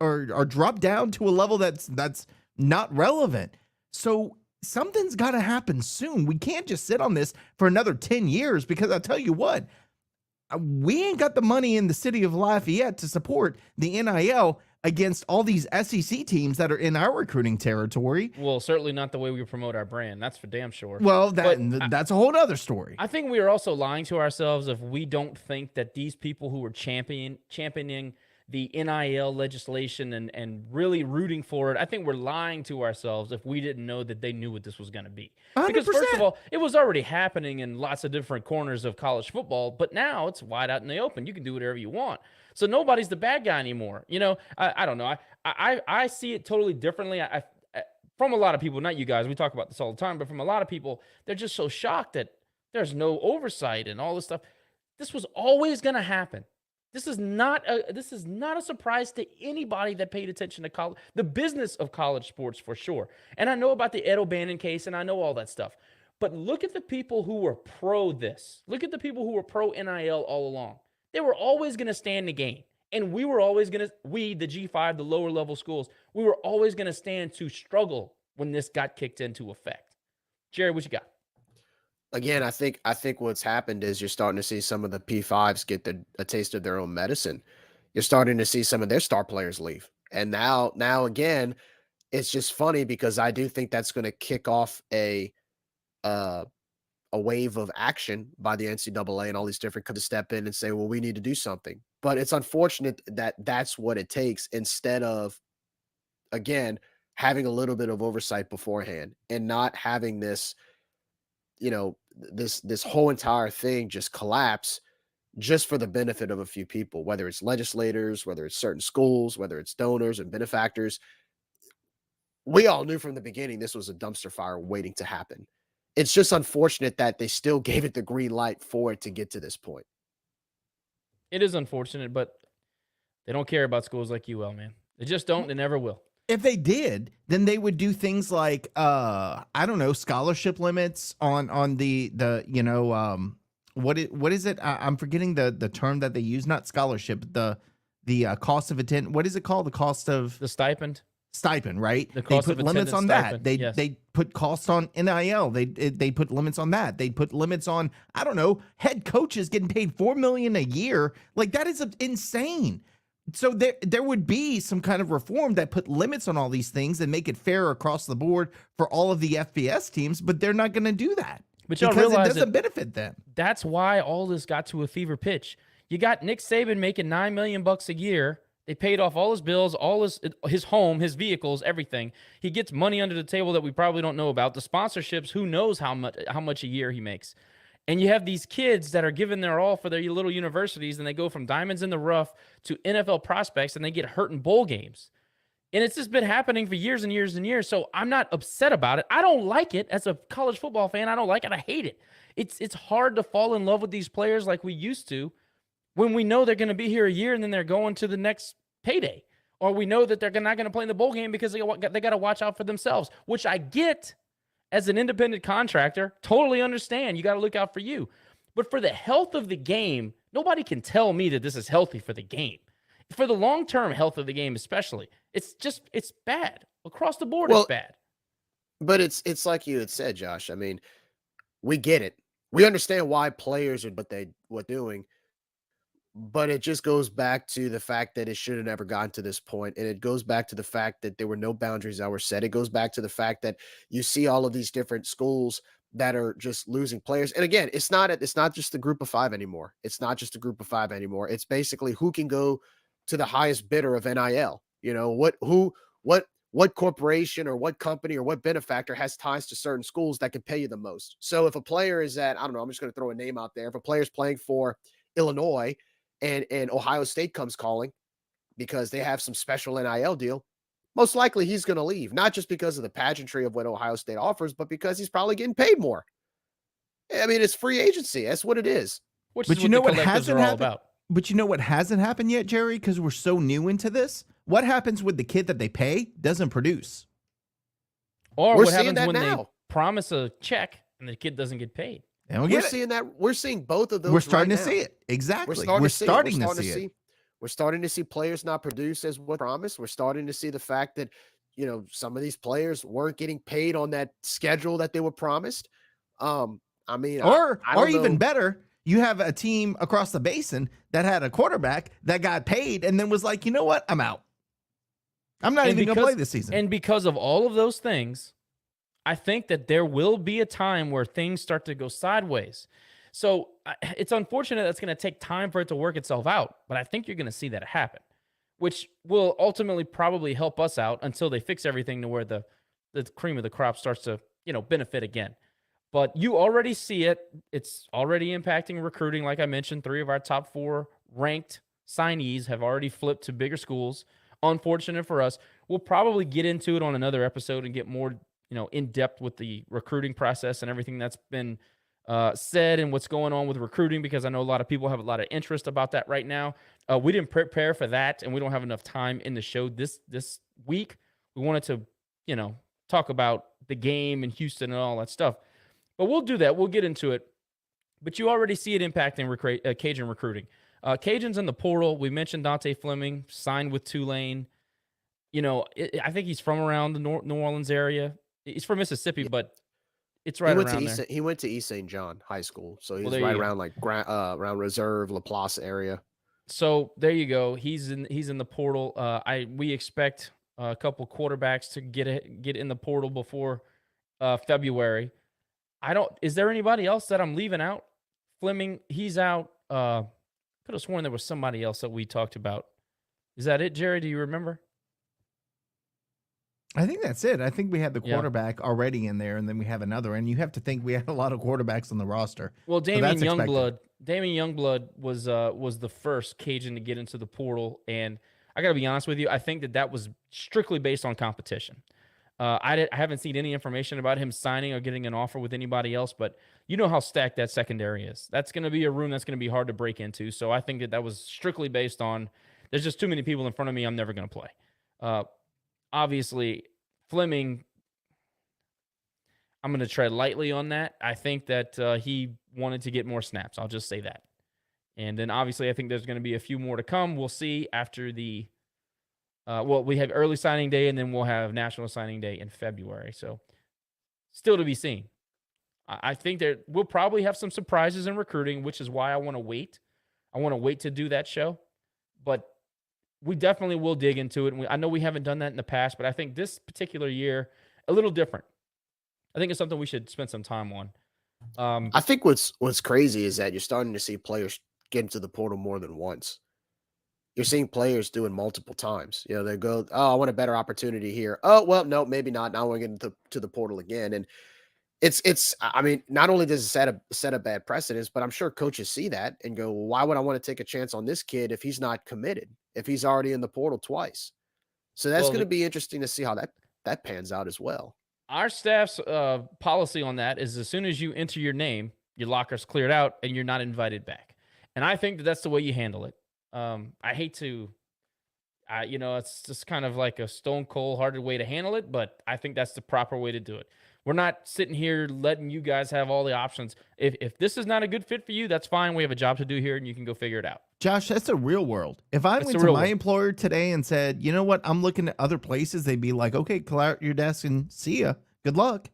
drop down to a level that's not relevant. So something's got to happen soon. We can't just sit on this for another 10 years, because I'll tell you what, we ain't got the money in the city of Lafayette to support the NIL against all these SEC teams that are in our recruiting territory. Well, certainly not the way we promote our brand. That's for damn sure. Well, that's a whole other story. I think we are also lying to ourselves if we don't think that these people who are championing the NIL legislation and really rooting for it, I think we're lying to ourselves if we didn't know that they knew what this was going to be. 100%. Because first of all, it was already happening in lots of different corners of college football, but now it's wide out in the open. You can do whatever you want. So nobody's the bad guy anymore. I don't know. I see it totally differently. From a lot of people, not you guys, we talk about this all the time, but from a lot of people, they're just so shocked that there's no oversight and all this stuff. This was always going to happen. This is not a surprise to anybody that paid attention to college, the business of college sports, for sure. And I know about the Ed O'Bannon case, and I know all that stuff. But look at the people who were pro this. Look at the people who were pro NIL all along. They were always going to stand the game. And we were always going to, the G5, the lower level schools, we were always going to stand to struggle when this got kicked into effect. Jerry, what you got? Again, I think what's happened is you're starting to see some of the P5s get a taste of their own medicine. You're starting to see some of their star players leave. And now again, it's just funny because I do think that's going to kick off a wave of action by the NCAA and all these different could step in and say, well, we need to do something. But it's unfortunate that that's what it takes, instead of, again, having a little bit of oversight beforehand and not having this, this whole entire thing just collapse just for the benefit of a few people, whether it's legislators, whether it's certain schools, whether it's donors and benefactors. We all knew from the beginning this was a dumpster fire waiting to happen. It's just unfortunate that they still gave it the green light for it to get to this point. It is unfortunate, but they don't care about schools like UL, man. They just don't. They never will. If they did, then they would do things like, I don't know, scholarship limits on the what is it? I'm forgetting the term that they use. Not scholarship. The cost of attendance. What is it called? The cost of The stipend. Stipend, right? The They cost put of limits on attendance that. stipend, yes. They put costs on NIL. They put limits on that. They put limits on, I don't know, head coaches getting paid $4 million a year. Like, that is insane. So there would be some kind of reform that put limits on all these things and make it fair across the board for all of the FBS teams, but they're not going to do that. But y'all because realize it doesn't benefit them. That's why all this got to a fever pitch. You got Nick Saban making $9 million a year. They paid off all his bills, all his home, his vehicles, everything. He gets money under the table that we probably don't know about. The sponsorships, who knows how much a year he makes. And you have these kids that are giving their all for their little universities, and they go from diamonds in the rough to NFL prospects, and they get hurt in bowl games. And it's just been happening for years and years and years. So I'm not upset about it. I don't like it as a college football fan. I don't like it. I hate it. It's hard to fall in love with these players like we used to, when we know they're going to be here a year and then they're going to the next payday, or we know that they're not going to play in the bowl game because they got to watch out for themselves, which I get as an independent contractor. Totally understand. You got to look out for you. But for the health of the game, nobody can tell me that this is healthy for the game. For the long-term health of the game especially, it's bad. Across the board, it's bad. But it's like you had said, Josh. I mean, we get it. We understand why players are what they're doing. But it just goes back to the fact that it should have never gotten to this point. And it goes back to the fact that there were no boundaries that were set. It goes back to the fact that you see all of these different schools that are just losing players. And again, it's not just the group of five anymore. It's not just a group of five anymore. It's basically who can go to the highest bidder of NIL. You know, what corporation or what company or what benefactor has ties to certain schools that can pay you the most. So if a player is at, I don't know, I'm just going to throw a name out there. If a player is playing for Illinois, and Ohio State comes calling because they have some special NIL deal, most likely he's going to leave, not just because of the pageantry of what Ohio State offers, but because he's probably getting paid more. I mean, it's free agency. That's what it is. But you know what hasn't happened? But you know what hasn't happened yet, Jerry? Because we're so new into this. What happens with the kid that they pay doesn't produce? Or what happens when they promise a check and the kid doesn't get paid? We're seeing that. We're seeing both of those. We're starting to see it. Exactly. We're starting to see it. We're starting to see players not produce as what promised. We're starting to see the fact that, you know, some of these players weren't getting paid on that schedule that they were promised. I mean, or even better, you have a team across the basin that had a quarterback that got paid and then was like, you know what? I'm out. I'm not even going to play this season. And because of all of those things, I think that there will be a time where things start to go sideways. So it's unfortunate that's going to take time for it to work itself out, but I think you're going to see that happen, which will ultimately probably help us out until they fix everything to where the cream of the crop starts to, you know, benefit again. But you already see it. It's already impacting recruiting. Like I mentioned, 3 of our top 4 ranked signees have already flipped to bigger schools. Unfortunate for us. We'll probably get into it on another episode and get more, you know, in depth with the recruiting process and everything that's been said and what's going on with recruiting, because I know a lot of people have a lot of interest about that right now. We didn't prepare for that, and we don't have enough time in the show this week. We wanted to, you know, talk about the game in Houston and all that stuff, but we'll do that. We'll get into it. But you already see it impacting Cajun recruiting. Cajuns in the portal. We mentioned Dante Fleming signed with Tulane. You know, I think he's from around the New Orleans area. He's from Mississippi, but it's right around there. He went to East St. John High School, so he's right around like around Reserve, LaPlace area. So there you go. He's in the portal. We expect a couple quarterbacks to get in the portal before February. Is there anybody else that I'm leaving out? Fleming, he's out. Could have sworn there was somebody else that we talked about. Is that it, Jerry? Do you remember? I think that's it. I think we had the quarterback already in there, and then we have another. And you have to think we had a lot of quarterbacks on the roster. Well, Damian Youngblood was the first Cajun to get into the portal, and I got to be honest with you, I think that was strictly based on competition. I haven't seen any information about him signing or getting an offer with anybody else, but you know how stacked that secondary is. That's going to be a room that's going to be hard to break into. So I think that was strictly based on there's just too many people in front of me. I'm never going to play. Obviously, Fleming, I'm going to tread lightly on that. I think that he wanted to get more snaps. I'll just say that. And then obviously I think there's going to be a few more to come. We'll see after the we have early signing day, and then we'll have national signing day in February. So still to be seen. I think that we'll probably have some surprises in recruiting, which is why I want to wait. I want to wait to do that show. But we definitely will dig into it. And I know we haven't done that in the past, but I think this particular year, a little different. I think it's something we should spend some time on. I think what's crazy is that you're starting to see players get into the portal more than once. You're seeing players do it multiple times. You know, they go, oh, I want a better opportunity here. Oh, well, no, maybe not. Now we're getting to the portal again. And I mean, not only does it set a bad precedence, but I'm sure coaches see that and go, well, why would I want to take a chance on this kid if he's not committed, if he's already in the portal twice? So that's going to be interesting to see how that pans out as well. Our staff's policy on that is as soon as you enter your name, your locker's cleared out and you're not invited back. And I think that's the way you handle it. I hate to, it's just kind of like a stone cold hearted way to handle it, but I think that's the proper way to do it. We're not sitting here letting you guys have all the options. If this is not a good fit for you, that's fine. We have a job to do here and you can go figure it out. Josh, that's the real world. If I went to my employer today and said, you know what, I'm looking at other places, they'd be like, okay, clear out your desk and see ya. Good luck.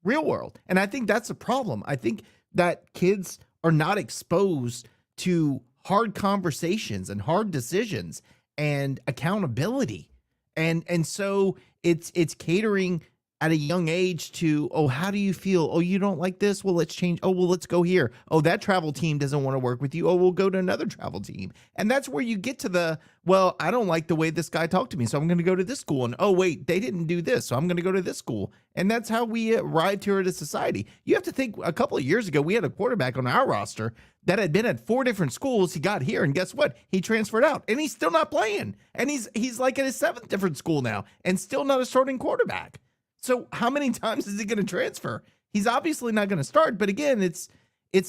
Real world. And I think that's a problem. I think that kids are not exposed to hard conversations and hard decisions and accountability. And so it's catering at a young age to, oh, how do you feel? Oh, you don't like this? Well, let's change. Oh, well, let's go here. Oh, that travel team doesn't want to work with you. Oh, we'll go to another travel team. And that's where you get to the, well, I don't like the way this guy talked to me, so I'm going to go to this school. And, oh, wait, they didn't do this, so I'm going to go to this school. And that's how we arrived here at a society. You have to think, a couple of years ago, we had a quarterback on our roster that had been at 4 different schools. He got here, and guess what? He transferred out, and he's still not playing. And he's like at his 7th different school now, and still not a starting quarterback. So how many times is he going to transfer? He's obviously not going to start. But again, it's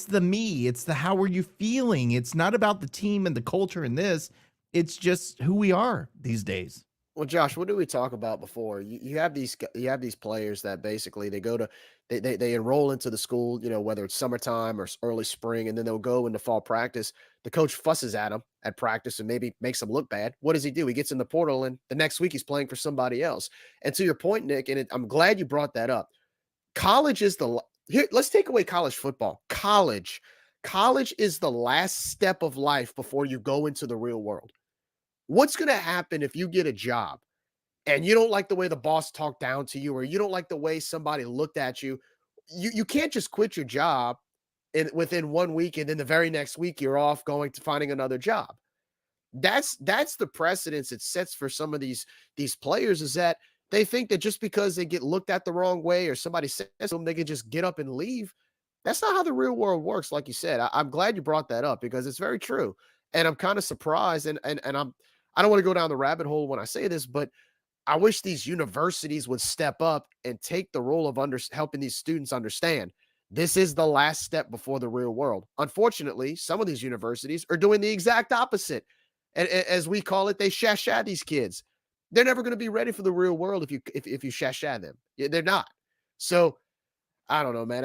the me. It's the how are you feeling? It's not about the team and the culture in this. It's just who we are these days. Well, Josh, what did we talk about before? You have these players that basically they enroll into the school, you know, whether it's summertime or early spring, and then they'll go into fall practice. The coach fusses at them at practice and maybe makes them look bad. What does he do? He gets in the portal, and the next week he's playing for somebody else. And to your point, Nick, and I'm glad you brought that up. College is here. Let's take away college football. College is the last step of life before you go into the real world. What's going to happen if you get a job and you don't like the way the boss talked down to you, or you don't like the way somebody looked at you? You can't just quit your job within 1 week, and then the very next week you're off going to finding another job. That's the precedence it sets for some of these players, is that they think that just because they get looked at the wrong way or somebody says to them, they can just get up and leave. That's not how the real world works. Like you said, I'm glad you brought that up because it's very true. And I'm kind of surprised, and I don't want to go down the rabbit hole when I say this, but I wish these universities would step up and take the role of helping these students understand this is the last step before the real world. Unfortunately, some of these universities are doing the exact opposite. And as we call it, they shash-shad these kids. They're never going to be ready for the real world if you shash-shad them. They're not. So I don't know, man.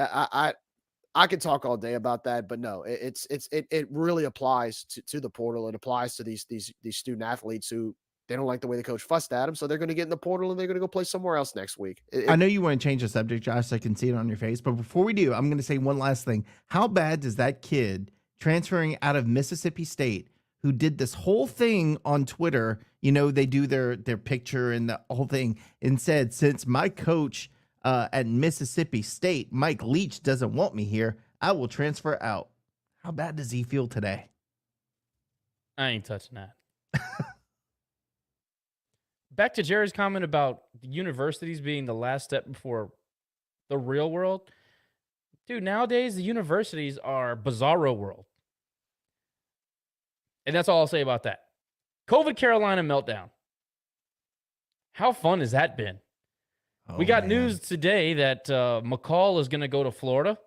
I could talk all day about that, but no, it really applies to the portal. It applies to these student athletes who they don't like the way the coach fussed at them, so they're going to get in the portal and they're going to go play somewhere else next week. I know you want to change the subject, Josh. I can see it on your face, but before we do, I'm going to say one last thing. How bad does that kid transferring out of Mississippi State, who did this whole thing on Twitter? You know, they do their picture and the whole thing, and said, since my coach at Mississippi State, Mike Leach, doesn't want me here, I will transfer out. How bad does he feel today? I ain't touching that. Back to Jerry's comment about the universities being the last step before the real world. Dude, nowadays the universities are bizarro world. And that's all I'll say about that. COVID Carolina meltdown. How fun has that been? We got news today that McCall is going to go to Florida.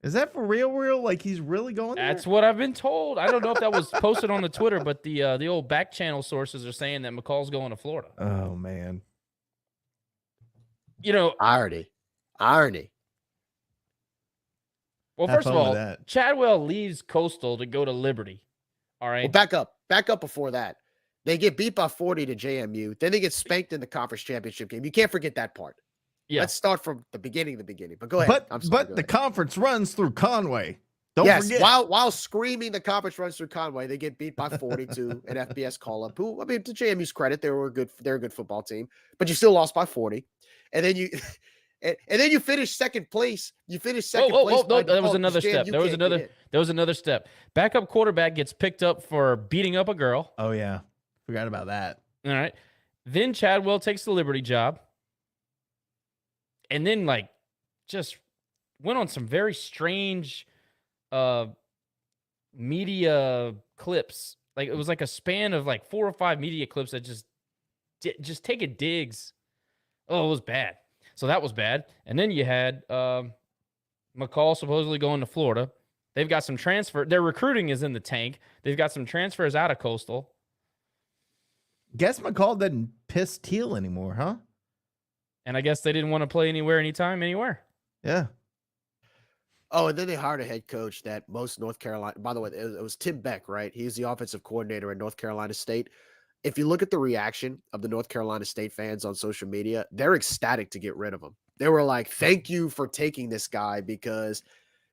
Is that for real? Like he's really going there? That's what I've been told. I don't know if that was posted on the Twitter, but the old back channel sources are saying that McCall's going to Florida. Oh, man. You know, I Irony. Well, Have first of fun with all, that. Chadwell leaves Coastal to go to Liberty. All right. Well, back up before that. They get beat by 40 to JMU. Then they get spanked in the conference championship game. You can't forget that part. Yeah. Let's start from the beginning. But go ahead. But the conference runs through Conway. Don't forget. While screaming the conference runs through Conway, they get beat by 42 an FBS call up. Who, I mean, to JMU's credit, they're a good football team, but you still lost by 40. And then you and then you finish second place. You finish second place. No, there was another step. There was another step. Backup quarterback gets picked up for beating up a girl. Oh yeah. Forgot about that. All right. Then Chadwell takes the Liberty job. And then just went on some very strange media clips. Like it was like a span of 4 or 5 media clips that just taking digs. Oh, it was bad. So that was bad. And then you had McCall supposedly going to Florida. They've got some transfer. Their recruiting is in the tank. They've got some transfers out of Coastal. Guess McCall doesn't piss Teal anymore, huh? And I guess they didn't want to play anytime, anywhere. Yeah. Oh, and then they hired a head coach that most North Carolina, by the way, it was Tim Beck, right? He's the offensive coordinator at North Carolina State. If you look at the reaction of the North Carolina State fans on social media, they're ecstatic to get rid of him. They were like, thank you for taking this guy because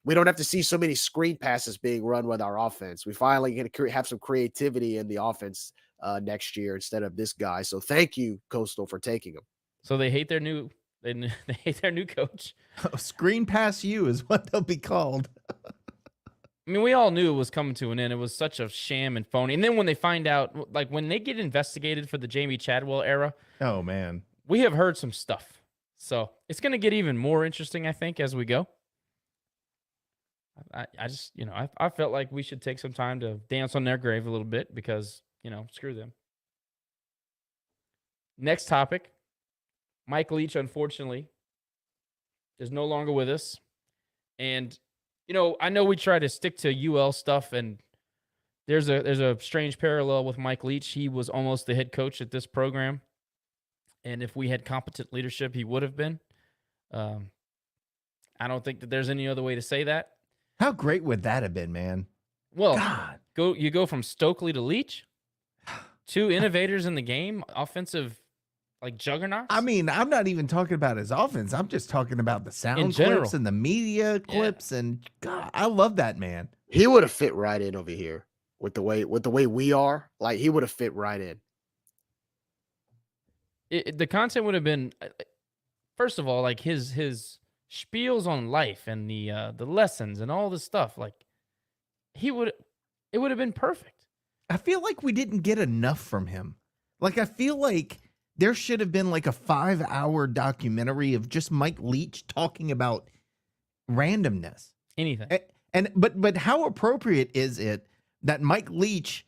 we don't have to see so many screen passes being run with our offense. We finally get to have some creativity in the offense next year instead of this guy. So thank you, Coastal, for taking him. So they hate their new they hate their new coach. Screen pass you is what they'll be called. I mean, we all knew it was coming to an end. It was such a sham and phony. And then when they find out, when they get investigated for the Jamie Chadwell era, oh man, we have heard some stuff. So it's going to get even more interesting, I think, as we go. I just, I felt like we should take some time to dance on their grave a little bit because, screw them. Next topic. Mike Leach, unfortunately, is no longer with us. And, I know we try to stick to UL stuff, and there's a strange parallel with Mike Leach. He was almost the head coach at this program. And if we had competent leadership, he would have been. I don't think that there's any other way to say that. How great would that have been, man? Well, God. you go from Stokely to Leach, two innovators in the game, offensive juggernauts. I mean, I'm not even talking about his offense. I'm just talking about the sound general. clips and the media clips, and God, I love that man. He would have fit right in over here with the way we are. Like he would have fit right in. The content would have been, first of all, his spiels on life and the lessons and all this stuff. It would have been perfect. I feel like we didn't get enough from him. I feel like there should have been a 5-hour documentary of just Mike Leach talking about randomness. Anything. But how appropriate is it that Mike Leach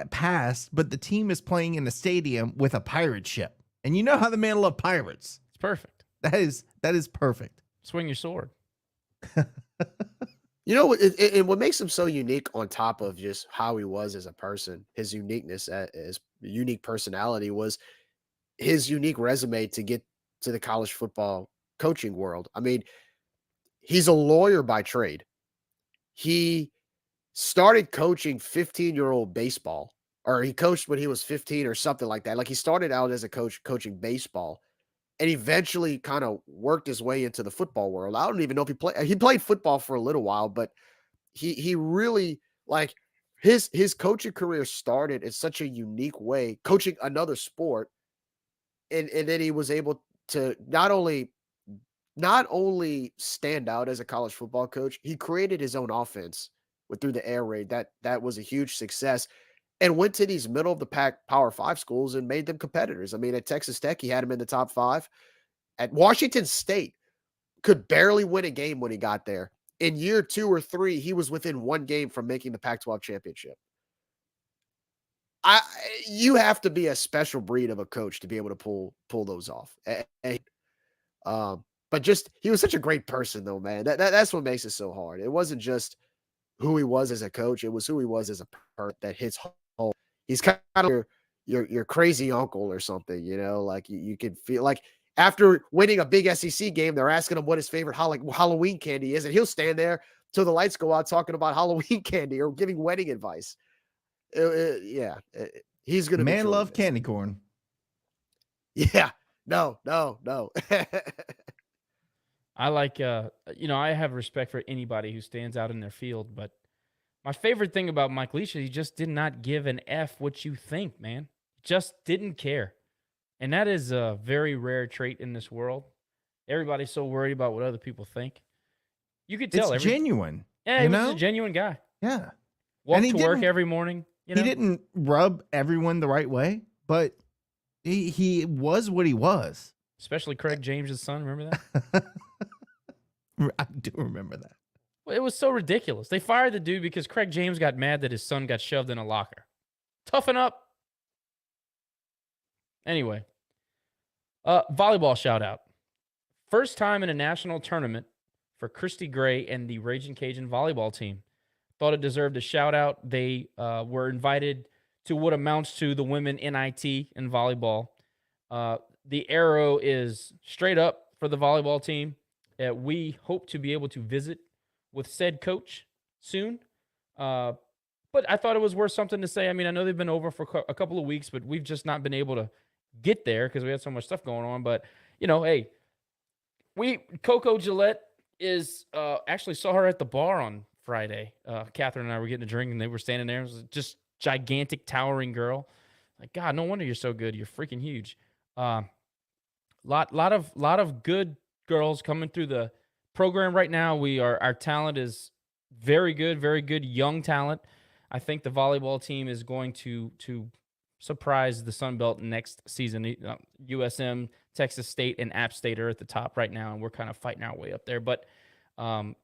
passed, but the team is playing in a stadium with a pirate ship? And you know how the man loved pirates. It's perfect. That is perfect. Swing your sword. And what makes him so unique on top of just how he was as a person, his uniqueness, his unique personality was his unique resume to get to the college football coaching world. I mean, he's a lawyer by trade. He started coaching 15-year-old baseball, or he coached when he was 15 or something like that. He started out as a coach coaching baseball and eventually kind of worked his way into the football world. I don't even know if he played football for a little while, but he really his coaching career started in such a unique way, coaching another sport. And then he was able to not only stand out as a college football coach, he created his own offense through the air raid. That was a huge success. And went to these middle of the pack Power 5 schools and made them competitors. I mean, at Texas Tech, he had them in the top 5. At Washington State, could barely win a game when he got there. In year 2 or 3, he was within 1 game from making the Pac-12 championship. You have to be a special breed of a coach to be able to pull those off. But just he was such a great person, though, man. That's what makes it so hard. It wasn't just who he was as a coach; it was who he was as a person that hits home. He's kind of your crazy uncle or something, you can feel after winning a big SEC game, they're asking him what his favorite Halloween candy is, and he'll stand there till the lights go out talking about Halloween candy or giving wedding advice. He's gonna Man be love candy corn. Yeah, no. I like, I have respect for anybody who stands out in their field, but my favorite thing about Mike Leach is he just did not give an F what you think, man. Just didn't care. And that is a very rare trait in this world. Everybody's so worried about what other people think. You could tell. It's genuine. Yeah, he was a genuine guy. Yeah. Walked to work every morning. He didn't rub everyone the right way, but he was what he was. Especially Craig James' son. Remember that? I do remember that. Well, it was so ridiculous. They fired the dude because Craig James got mad that his son got shoved in a locker. Toughen up. Anyway, volleyball shout out. First time in a national tournament for Kristi Gray and the Raging Cajun volleyball team. Thought it deserved a shout out. They were invited to what amounts to the women NIT in volleyball. The arrow is straight up for the volleyball team. We hope to be able to visit with said coach soon. But I thought it was worth something to say. I mean, I know they've been over for a couple of weeks, but we've just not been able to get there because we had so much stuff going on. But, hey, Coco Gillette is actually saw her at the bar on Friday. Catherine and I were getting a drink, and they were standing there. It was just gigantic, towering girl. Like, God, no wonder you're so good. You're freaking huge. Lot of good girls coming through the program right now. Our talent is very good young talent. I think the volleyball team is going to surprise the Sun Belt next season. USM, Texas State, and App State are at the top right now, and we're kind of fighting our way up there. But I'm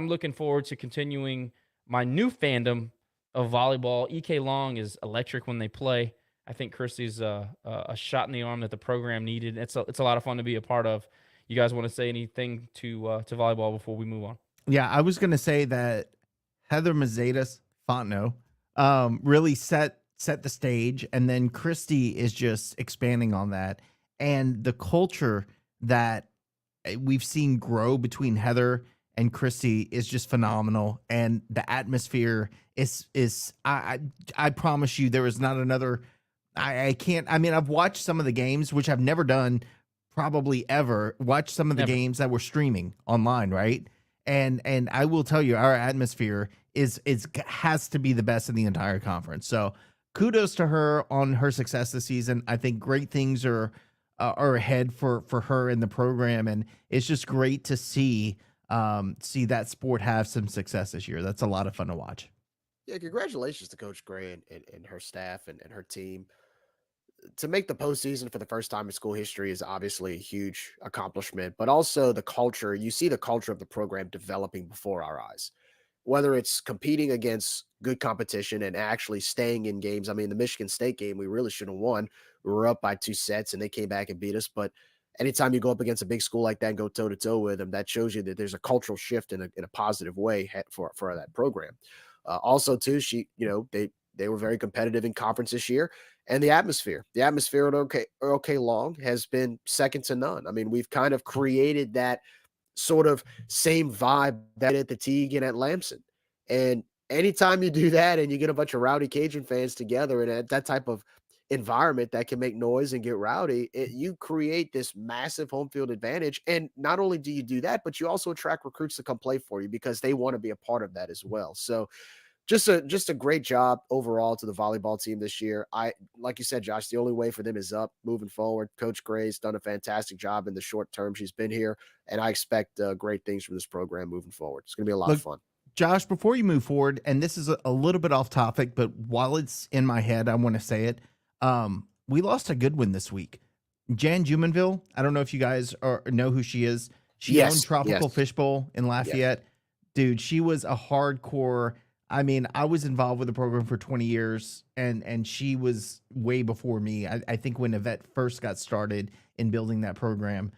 looking forward to continuing my new fandom of volleyball. EK Long is electric when they play. I think Kristi's a shot in the arm that the program needed. It's a lot of fun to be a part of. You guys want to say anything to volleyball before we move on? Yeah, I was going to say that Heather Mazetas Fontenot really set the stage, and then Kristi is just expanding on that. And the culture that we've seen grow between Heather and Kristi is just phenomenal. And the atmosphere is I promise you there is not another. I've watched some of the games, which I've never done probably ever. Watch some of the games that were streaming online, right? And I will tell you, our atmosphere has to be the best in the entire conference. So kudos to her on her success this season. I think great things are ahead for her in the program, and it's just great to see that sport have some success this year. That's a lot of fun to watch. Yeah, congratulations to Coach Gray and her staff and her team. To make the postseason for the first time in school history is obviously a huge accomplishment, but also the culture. You see the culture of the program developing before our eyes, whether it's competing against good competition and actually staying in games. I mean, the Michigan State game, we really should have won. We were up by 2 sets and they came back and beat us. But anytime you go up against a big school like that and go toe to toe with them, that shows you that there's a cultural shift in a positive way for that program. Also too, they were very competitive in conference this year. And the atmosphere at OK Long has been second to none. I mean, we've kind of created that sort of same vibe that at the Teague and at Lamson. And anytime you do that and you get a bunch of rowdy Cajun fans together and at that type of environment that can make noise and get rowdy, you create this massive home field advantage. And not only do you do that, but you also attract recruits to come play for you because they want to be a part of that as well. So just a great job overall to the volleyball team this year. Like you said, Josh, the only way for them is up moving forward. Coach Gray's done a fantastic job in the short term she's been here, and I expect great things from this program moving forward. It's going to be a lot of fun. Josh, before you move forward, and this is a little bit off topic, but while it's in my head, I want to say it. We lost a good one this week. Jan Jumonville, I don't know if you guys know who she is. She owned Tropical Fishbowl in Lafayette. Yes. Dude, she was a hardcore. I mean, I was involved with the program for 20 years, and she was way before me. I think when Yvette first got started in building that program,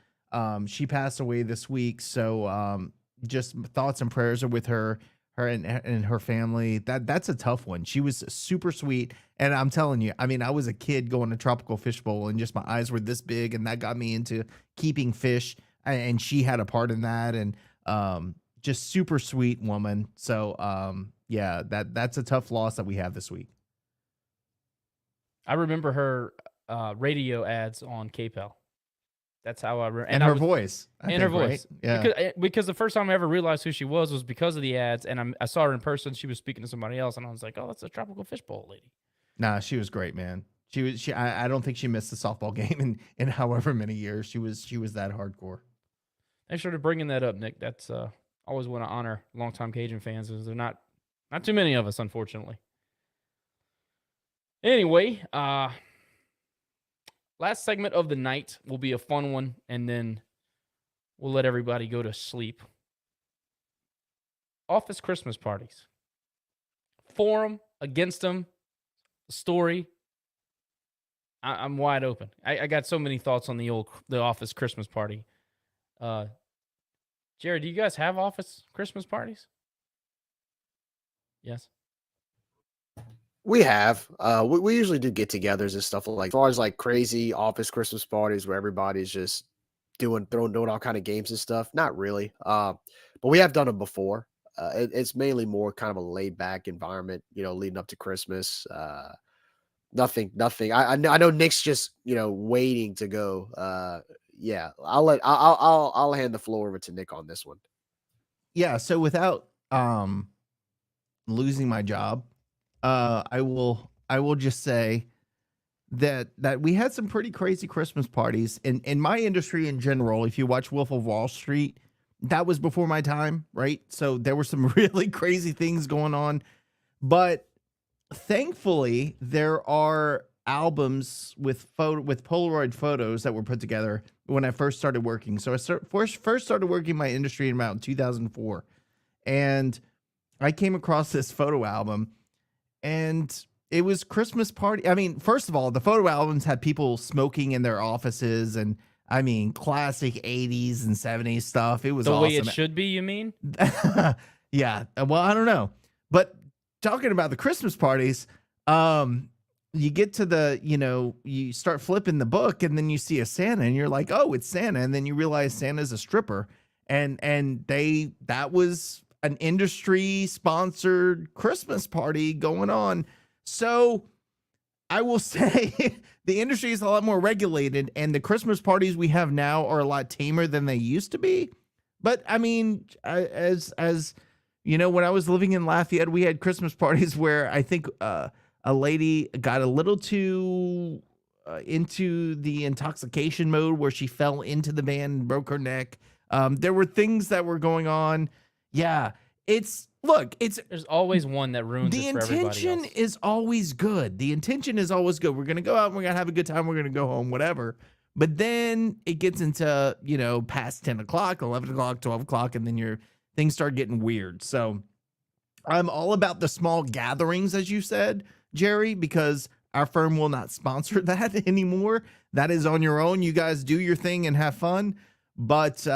she passed away this week. So just thoughts and prayers are with her her and her family. That's a tough one. She was super sweet. And I'm telling you, I mean, I was a kid going to Tropical Fish Bowl and just my eyes were this big, and that got me into keeping fish. And she had a part in that, and just super sweet woman. So yeah, that's a tough loss that we have this week. I remember her radio ads on KPEL. That's how I remember. And her voice. And her voice. Right? Yeah. Because the first time I ever realized who she was because of the ads, and I saw her in person. She was speaking to somebody else, and I was like, oh, that's a Tropical Fish Bowl lady. Nah, she was great, man. I don't think she missed a softball game in however many years. She was that hardcore. Thanks for bringing that up, Nick. That's always want to honor longtime Cajun fans. Because they're not too many of us, unfortunately. Anyway, last segment of the night will be a fun one, and then we'll let everybody go to sleep. Office Christmas parties. For them, against them, story. I'm wide open. I got so many thoughts on the office Christmas party. Jared, do you guys have office Christmas parties? Yes. We have. We usually do get-togethers and stuff like. As far as like crazy office Christmas parties where everybody's just doing all kind of games and stuff. Not really. But we have done them before. It's mainly more kind of a laid-back environment, leading up to Christmas. Nothing. I know Nick's just waiting to go. Yeah, I'll hand the floor over to Nick on this one. Yeah. So without losing my job, I will just say that we had some pretty crazy Christmas parties in my industry in general. If you watch Wolf of Wall Street, that was before my time, right? So there were some really crazy things going on, but thankfully there are albums with Polaroid photos that were put together when I first started working. So I first started working in my industry in about 2004, and I came across this photo album, and it was Christmas party. I mean, first of all, the photo albums had people smoking in their offices, and I mean, classic 80s and 70s stuff. It was the awesome. way it should be, you mean? Yeah. Well, I don't know. But talking about the Christmas parties, you get to you start flipping the book, and then you see a Santa, and you're like, oh, it's Santa. And then you realize Santa's a stripper. And that was an industry sponsored Christmas party going on. So I will say the industry is a lot more regulated, and the Christmas parties we have now are a lot tamer than they used to be. But I mean, as you know, when I was living in Lafayette, we had Christmas parties where I think a lady got a little too into the intoxication mode, where she fell into the van and broke her neck. There were things that were going on. Yeah, there's always one that ruins it for everybody else. The intention is always good. The intention is always good. We're gonna go out and we're gonna have a good time. We're gonna go home, whatever. But then it gets into past 10 o'clock, 11 o'clock, 12 o'clock, and then things start getting weird. So I'm all about the small gatherings, as you said, Jerry, because our firm will not sponsor that anymore. That is on your own. You guys do your thing and have fun. But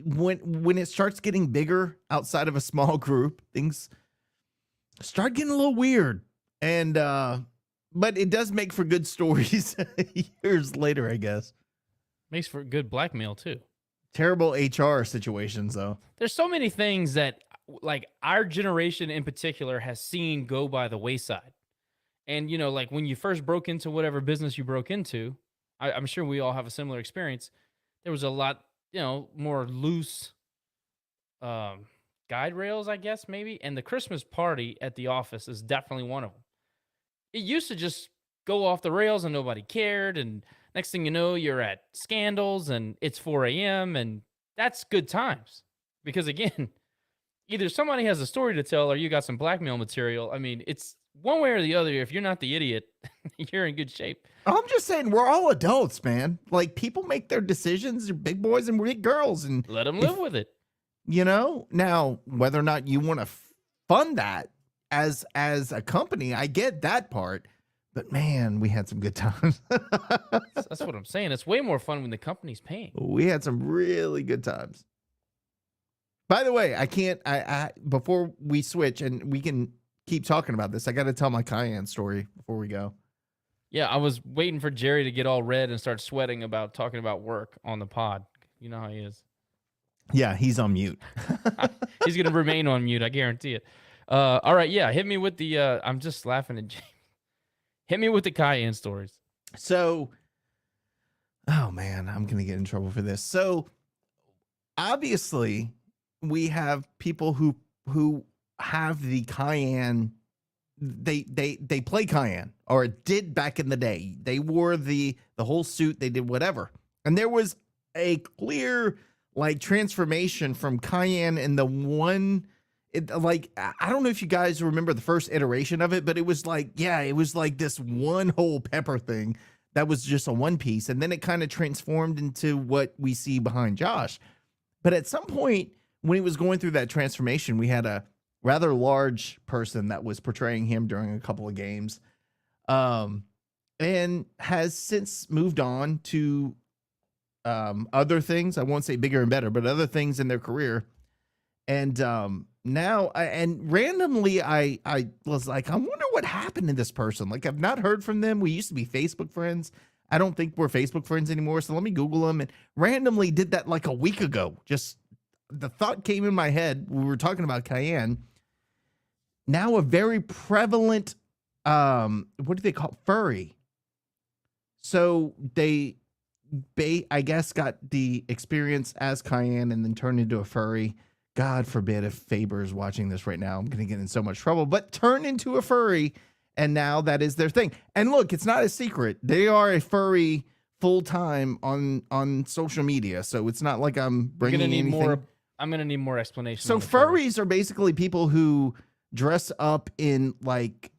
when it starts getting bigger outside of a small group, things start getting a little weird. And but it does make for good stories years later, I guess. Makes for good blackmail too. Terrible HR situations, though. There's so many things that, like, our generation in particular has seen go by the wayside. And, like when you first broke into whatever business you broke into, I'm sure we all have a similar experience. There was a lot, more loose guide rails, I guess, maybe. And the Christmas party at the office is definitely one of them. It used to just go off the rails and nobody cared. And next thing you know, you're at scandals and it's 4 a.m. And that's good times. Because again, either somebody has a story to tell or you got some blackmail material. I mean, it's one way or the other. If you're not the idiot, you're in good shape. I'm just saying, we're all adults, man. Like, people make their decisions. They're big boys and big girls, and let them live with it. Now, whether or not you want to fund that as a company, I get that part. But man, we had some good times. That's what I'm saying. It's way more fun when the company's paying. We had some really good times. By the way, I can't. I before we switch and we can keep talking about this, I got to tell my Cayenne story before we go. Yeah, I was waiting for Jerry to get all red and start sweating about talking about work on the pod. You know how he is. Yeah, he's on mute. He's gonna remain on mute. I guarantee it. All right, yeah. Hit me with the. I'm just laughing at James. Hit me with the Cayenne stories. So, oh man, I'm gonna get in trouble for this. So, obviously, we have people who have the Cayenne. They play Cayenne, or did back in the day. They wore the whole suit. They did whatever, and there was a clear like transformation from Cayenne in the one. Like, I don't know if you guys remember the first iteration of it, but it was like, yeah, it was like this one whole pepper thing that was just a one piece. And then it kind of transformed into what we see behind Josh. But at some point when he was going through that transformation, we had a rather large person that was portraying him during a couple of games, and has since moved on to other things. I won't say bigger and better, but other things in their career. And now, randomly, I was like, I wonder what happened to this person. Like, I've not heard from them. We used to be Facebook friends. I don't think we're Facebook friends anymore. So let me Google them, and randomly did that like a week ago. Just the thought came in my head. We were talking about Cayenne. Now a very prevalent, what do they call it? Furry. So they, I guess, got the experience as Cayenne and then turned into a furry. God forbid if Faber is watching this right now, I'm going to get in so much trouble, but turn into a furry. And now that is their thing. And look, it's not a secret. They are a furry full time on social media. So it's not like I'm bringing anything. I'm going to need more explanation. So furries are basically people who dress up in like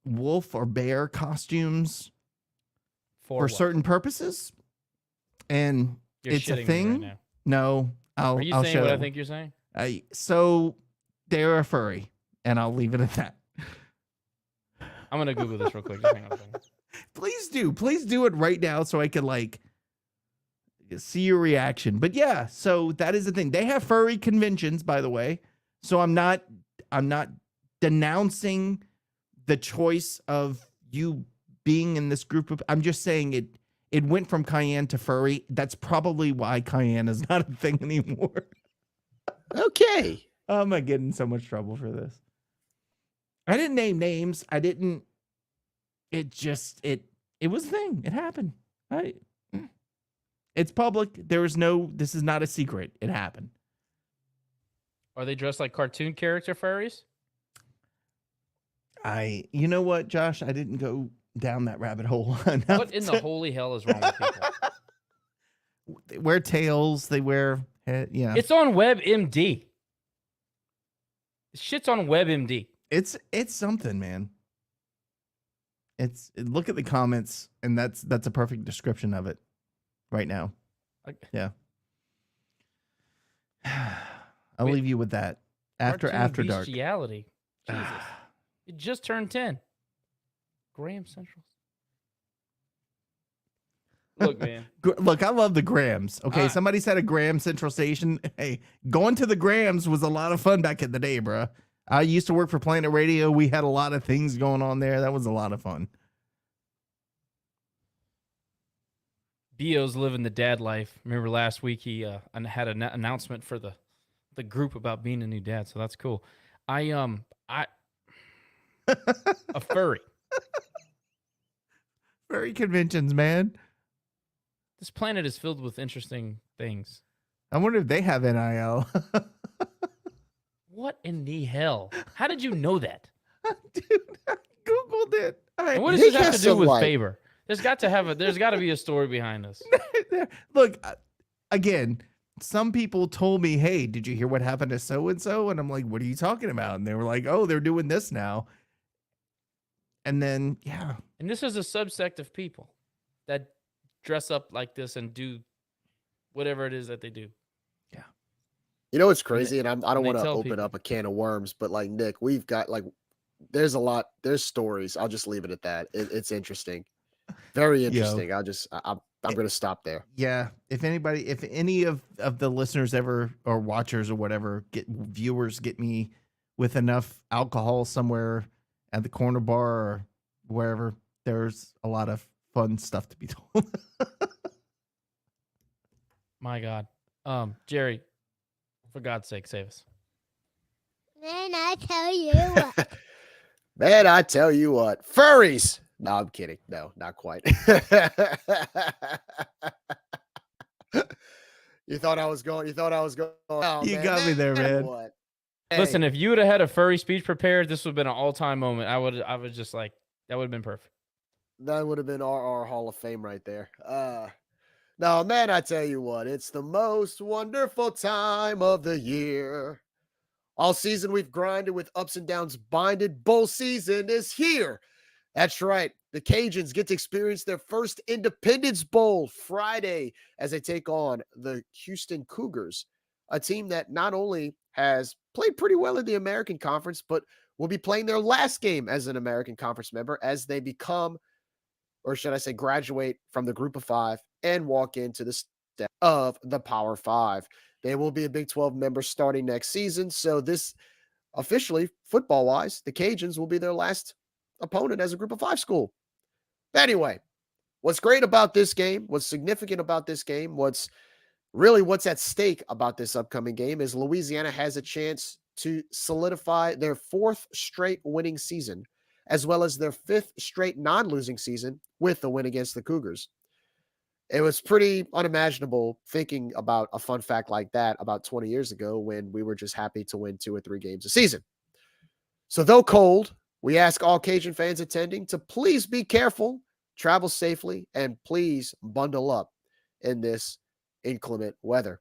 wolf or bear costumes for certain purposes. And You're it's a shitting me thing. right now. No. Are you saying what I think you're saying? So they're a furry, and I'll leave it at that. I'm gonna Google this real quick. Just hang on a second. Please do it right now so I can like see your reaction. But yeah, so that is the thing. They have furry conventions, by the way. So I'm not denouncing the choice of you being in this group of. I'm just saying it went from Cayenne to furry. That's probably why Cayenne is not a thing anymore. Okay. Oh, am I getting in so much trouble for this? I didn't name names. I didn't. It just, it was a thing. It happened. It's public. This is not a secret. It happened. Are they dressed like cartoon character furries? You know what, Josh? I didn't go down that rabbit hole. What in the holy hell is wrong with people? They wear tails. They wear head. Yeah. It's on WebMD. Shit's on WebMD. It's something, man. Look at the comments, and that's a perfect description of it right now. Yeah. I'll leave you with that. After dark. Bestiality. Jesus. It just turned 10. Graham Central. Look, man. Look, I love the Grams. Okay, somebody said a Graham Central Station. Hey, going to the Grams was a lot of fun back in the day, bro. I used to work for Planet Radio. We had a lot of things going on there. That was a lot of fun. Bio's living the dad life. Remember last week he had an announcement for the group about being a new dad, so that's cool. A furry. Furry conventions, man. This planet is filled with interesting things. I wonder if they have NIL. What in the hell? How did you know that? Dude, I Googled it. And what does this have to do with Faber? There's got to be a story behind this. Look, again, some people told me, hey, did you hear what happened to so-and-so? And I'm like, what are you talking about? And they were like, oh, they're doing this now. And then, yeah. And this is a subsect of people that dress up like this and do whatever it is that they do. Yeah. You know what's crazy? And I don't want to open people up a can of worms, but like, Nick, we've got like, there's stories. I'll just leave it at that. It's interesting. Very interesting. I'm going to stop there. Yeah. If any of the listeners ever, or watchers or whatever, viewers get me with enough alcohol somewhere at the corner bar or wherever, there's a lot of fun stuff to be told. My God. Jerry, for God's sake, save us. Man, I tell you what. Man, I tell you what. Furries. No, I'm kidding. No, not quite. You thought I was going. Oh, You got me there, man. What? Listen, if you would have had a furry speech prepared, this would have been an all-time moment. I was just like, that would have been perfect. That would have been our Hall of Fame right there. No, man, I tell you what, it's the most wonderful time of the year. All season we've grinded with ups and downs binded. Bowl season is here. That's right. The Cajuns get to experience their first Independence Bowl Friday as they take on the Houston Cougars, a team that not only has played pretty well in the American Conference, but will be playing their last game as an American Conference member as they become, or should I say, graduate from the Group of Five and walk into the step of the Power Five. They will be a Big 12 member starting next season. So this officially, football-wise, the Cajuns will be their last opponent as a Group of Five school. Anyway, what's great about this game, what's significant about this game, what's at stake about this upcoming game is Louisiana has a chance to solidify their 4th straight winning season, as well as their 5th straight non-losing season with the win against the Cougars. It was pretty unimaginable thinking about a fun fact like that about 20 years ago when we were just happy to win 2 or 3 games a season. So though cold, we ask all Cajun fans attending to please be careful, travel safely, and please bundle up in this inclement weather.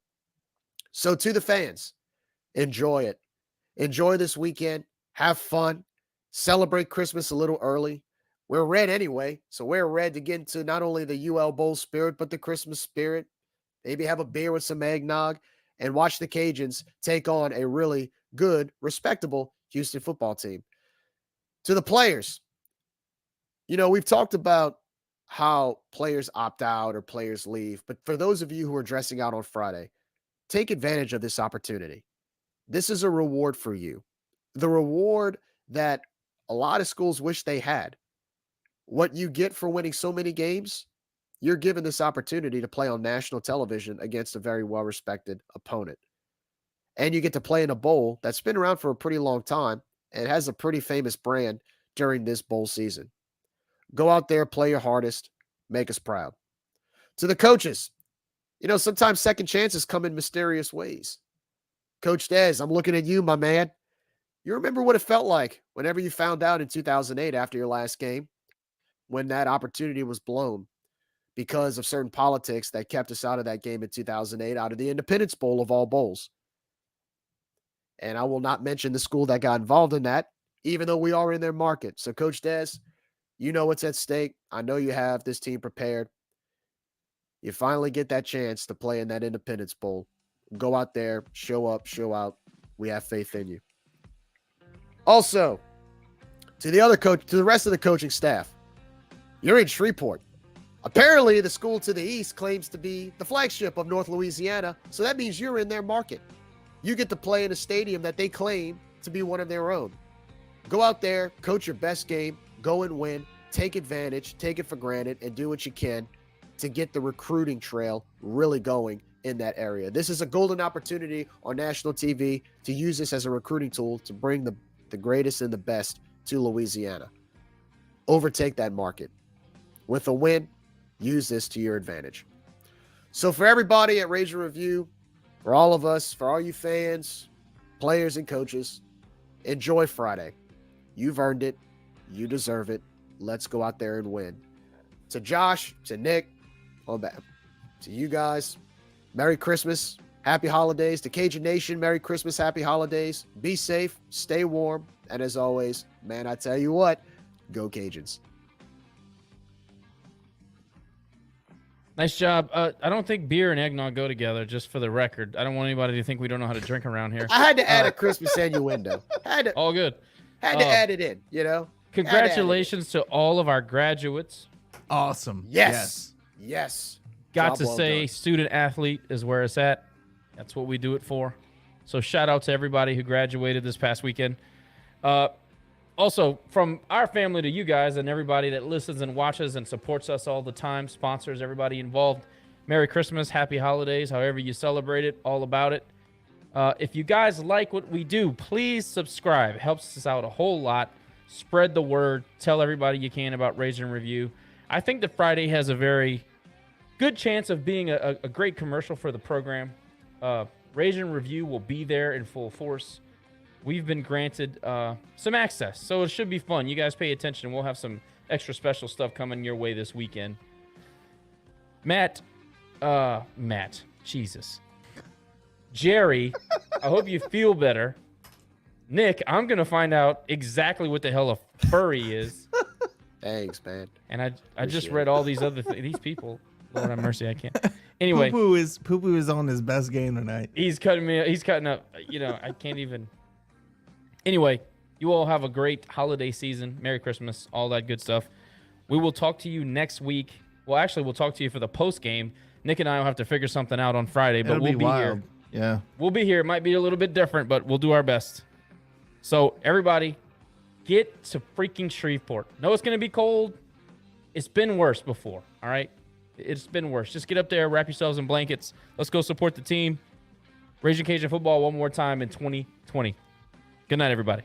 So to the fans, enjoy it. Enjoy this weekend. Have fun. Celebrate Christmas a little early. We're red anyway, so we're red to get into not only the UL Bowl spirit, but the Christmas spirit. Maybe have a beer with some eggnog and watch the Cajuns take on a really good, respectable Houston football team. To the players, we've talked about how players opt out or players leave, but for those of you who are dressing out on Friday, take advantage of this opportunity. This is a reward for you. The reward that a lot of schools wish they had. What you get for winning so many games, you're given this opportunity to play on national television against a very well-respected opponent. And you get to play in a bowl that's been around for a pretty long time and has a pretty famous brand during this bowl season. Go out there, play your hardest, make us proud. To the coaches, sometimes second chances come in mysterious ways. Coach Dez, I'm looking at you, my man. You remember what it felt like whenever you found out in 2008 after your last game, when that opportunity was blown because of certain politics that kept us out of that game in 2008, out of the Independence Bowl of all bowls. And I will not mention the school that got involved in that, even though we are in their market. So Coach Dez, you know what's at stake. I know you have this team prepared. You finally get that chance to play in that Independence Bowl. Go out there, show up, show out. We have faith in you. Also, to the rest of the coaching staff, you're in Shreveport. Apparently, the school to the east claims to be the flagship of North Louisiana, so that means you're in their market. You get to play in a stadium that they claim to be one of their own. Go out there, coach your best game, go and win, take advantage, take it for granted, and do what you can to get the recruiting trail really going in that area. This is a golden opportunity on national TV to use this as a recruiting tool to bring the greatest and the best to Louisiana. Overtake that market. With a win, use this to your advantage. So for everybody at Razor Review, for all of us, for all you fans, players, and coaches, enjoy Friday. You've earned it. You deserve it. Let's go out there and win. To Josh, to Nick, to you guys, Merry Christmas, Happy Holidays. To Cajun Nation, Merry Christmas, Happy Holidays. Be safe, stay warm, and as always, man, I tell you what, go Cajuns. Nice job. I don't think beer and eggnog go together, just for the record. I don't want anybody to think we don't know how to drink around here. I had to add a Christmas innuendo. All good. Had to add it in, Congratulations to all of our graduates. Awesome. Yes. got Job to well say done. student athlete is where it's at. That's what we do it for. So shout out to everybody who graduated this past weekend. Also, from our family to you guys and everybody that listens and watches and supports us all the time, sponsors, everybody involved, Merry Christmas, Happy Holidays, however you celebrate it, all about it. If you guys like what we do, please subscribe. It helps us out a whole lot. Spread the word. Tell everybody you can about Rage and Review. I think that Friday has a very good chance of being a great commercial for the program. Rage and Review will be there in full force. We've been granted some access, so it should be fun. You guys pay attention. We'll have some extra special stuff coming your way this weekend. Matt, Jesus. Jerry, I hope you feel better. Nick, I'm going to find out exactly what the hell a furry is. Thanks, man. And I just read all these other these people. Lord have mercy, I can't. Anyway. Poo-Poo is on his best game tonight. He's cutting up. I can't even. Anyway, you all have a great holiday season. Merry Christmas, all that good stuff. We will talk to you next week. Well, actually, we'll talk to you for the post game. Nick and I will have to figure something out on Friday, but we'll be here. Yeah. We'll be here. It might be a little bit different, but we'll do our best. So, everybody, get to freaking Shreveport. No, it's going to be cold. It's been worse before, all right? It's been worse. Just get up there, wrap yourselves in blankets. Let's go support the team. Raging Cajun football one more time in 2020. Good night, everybody.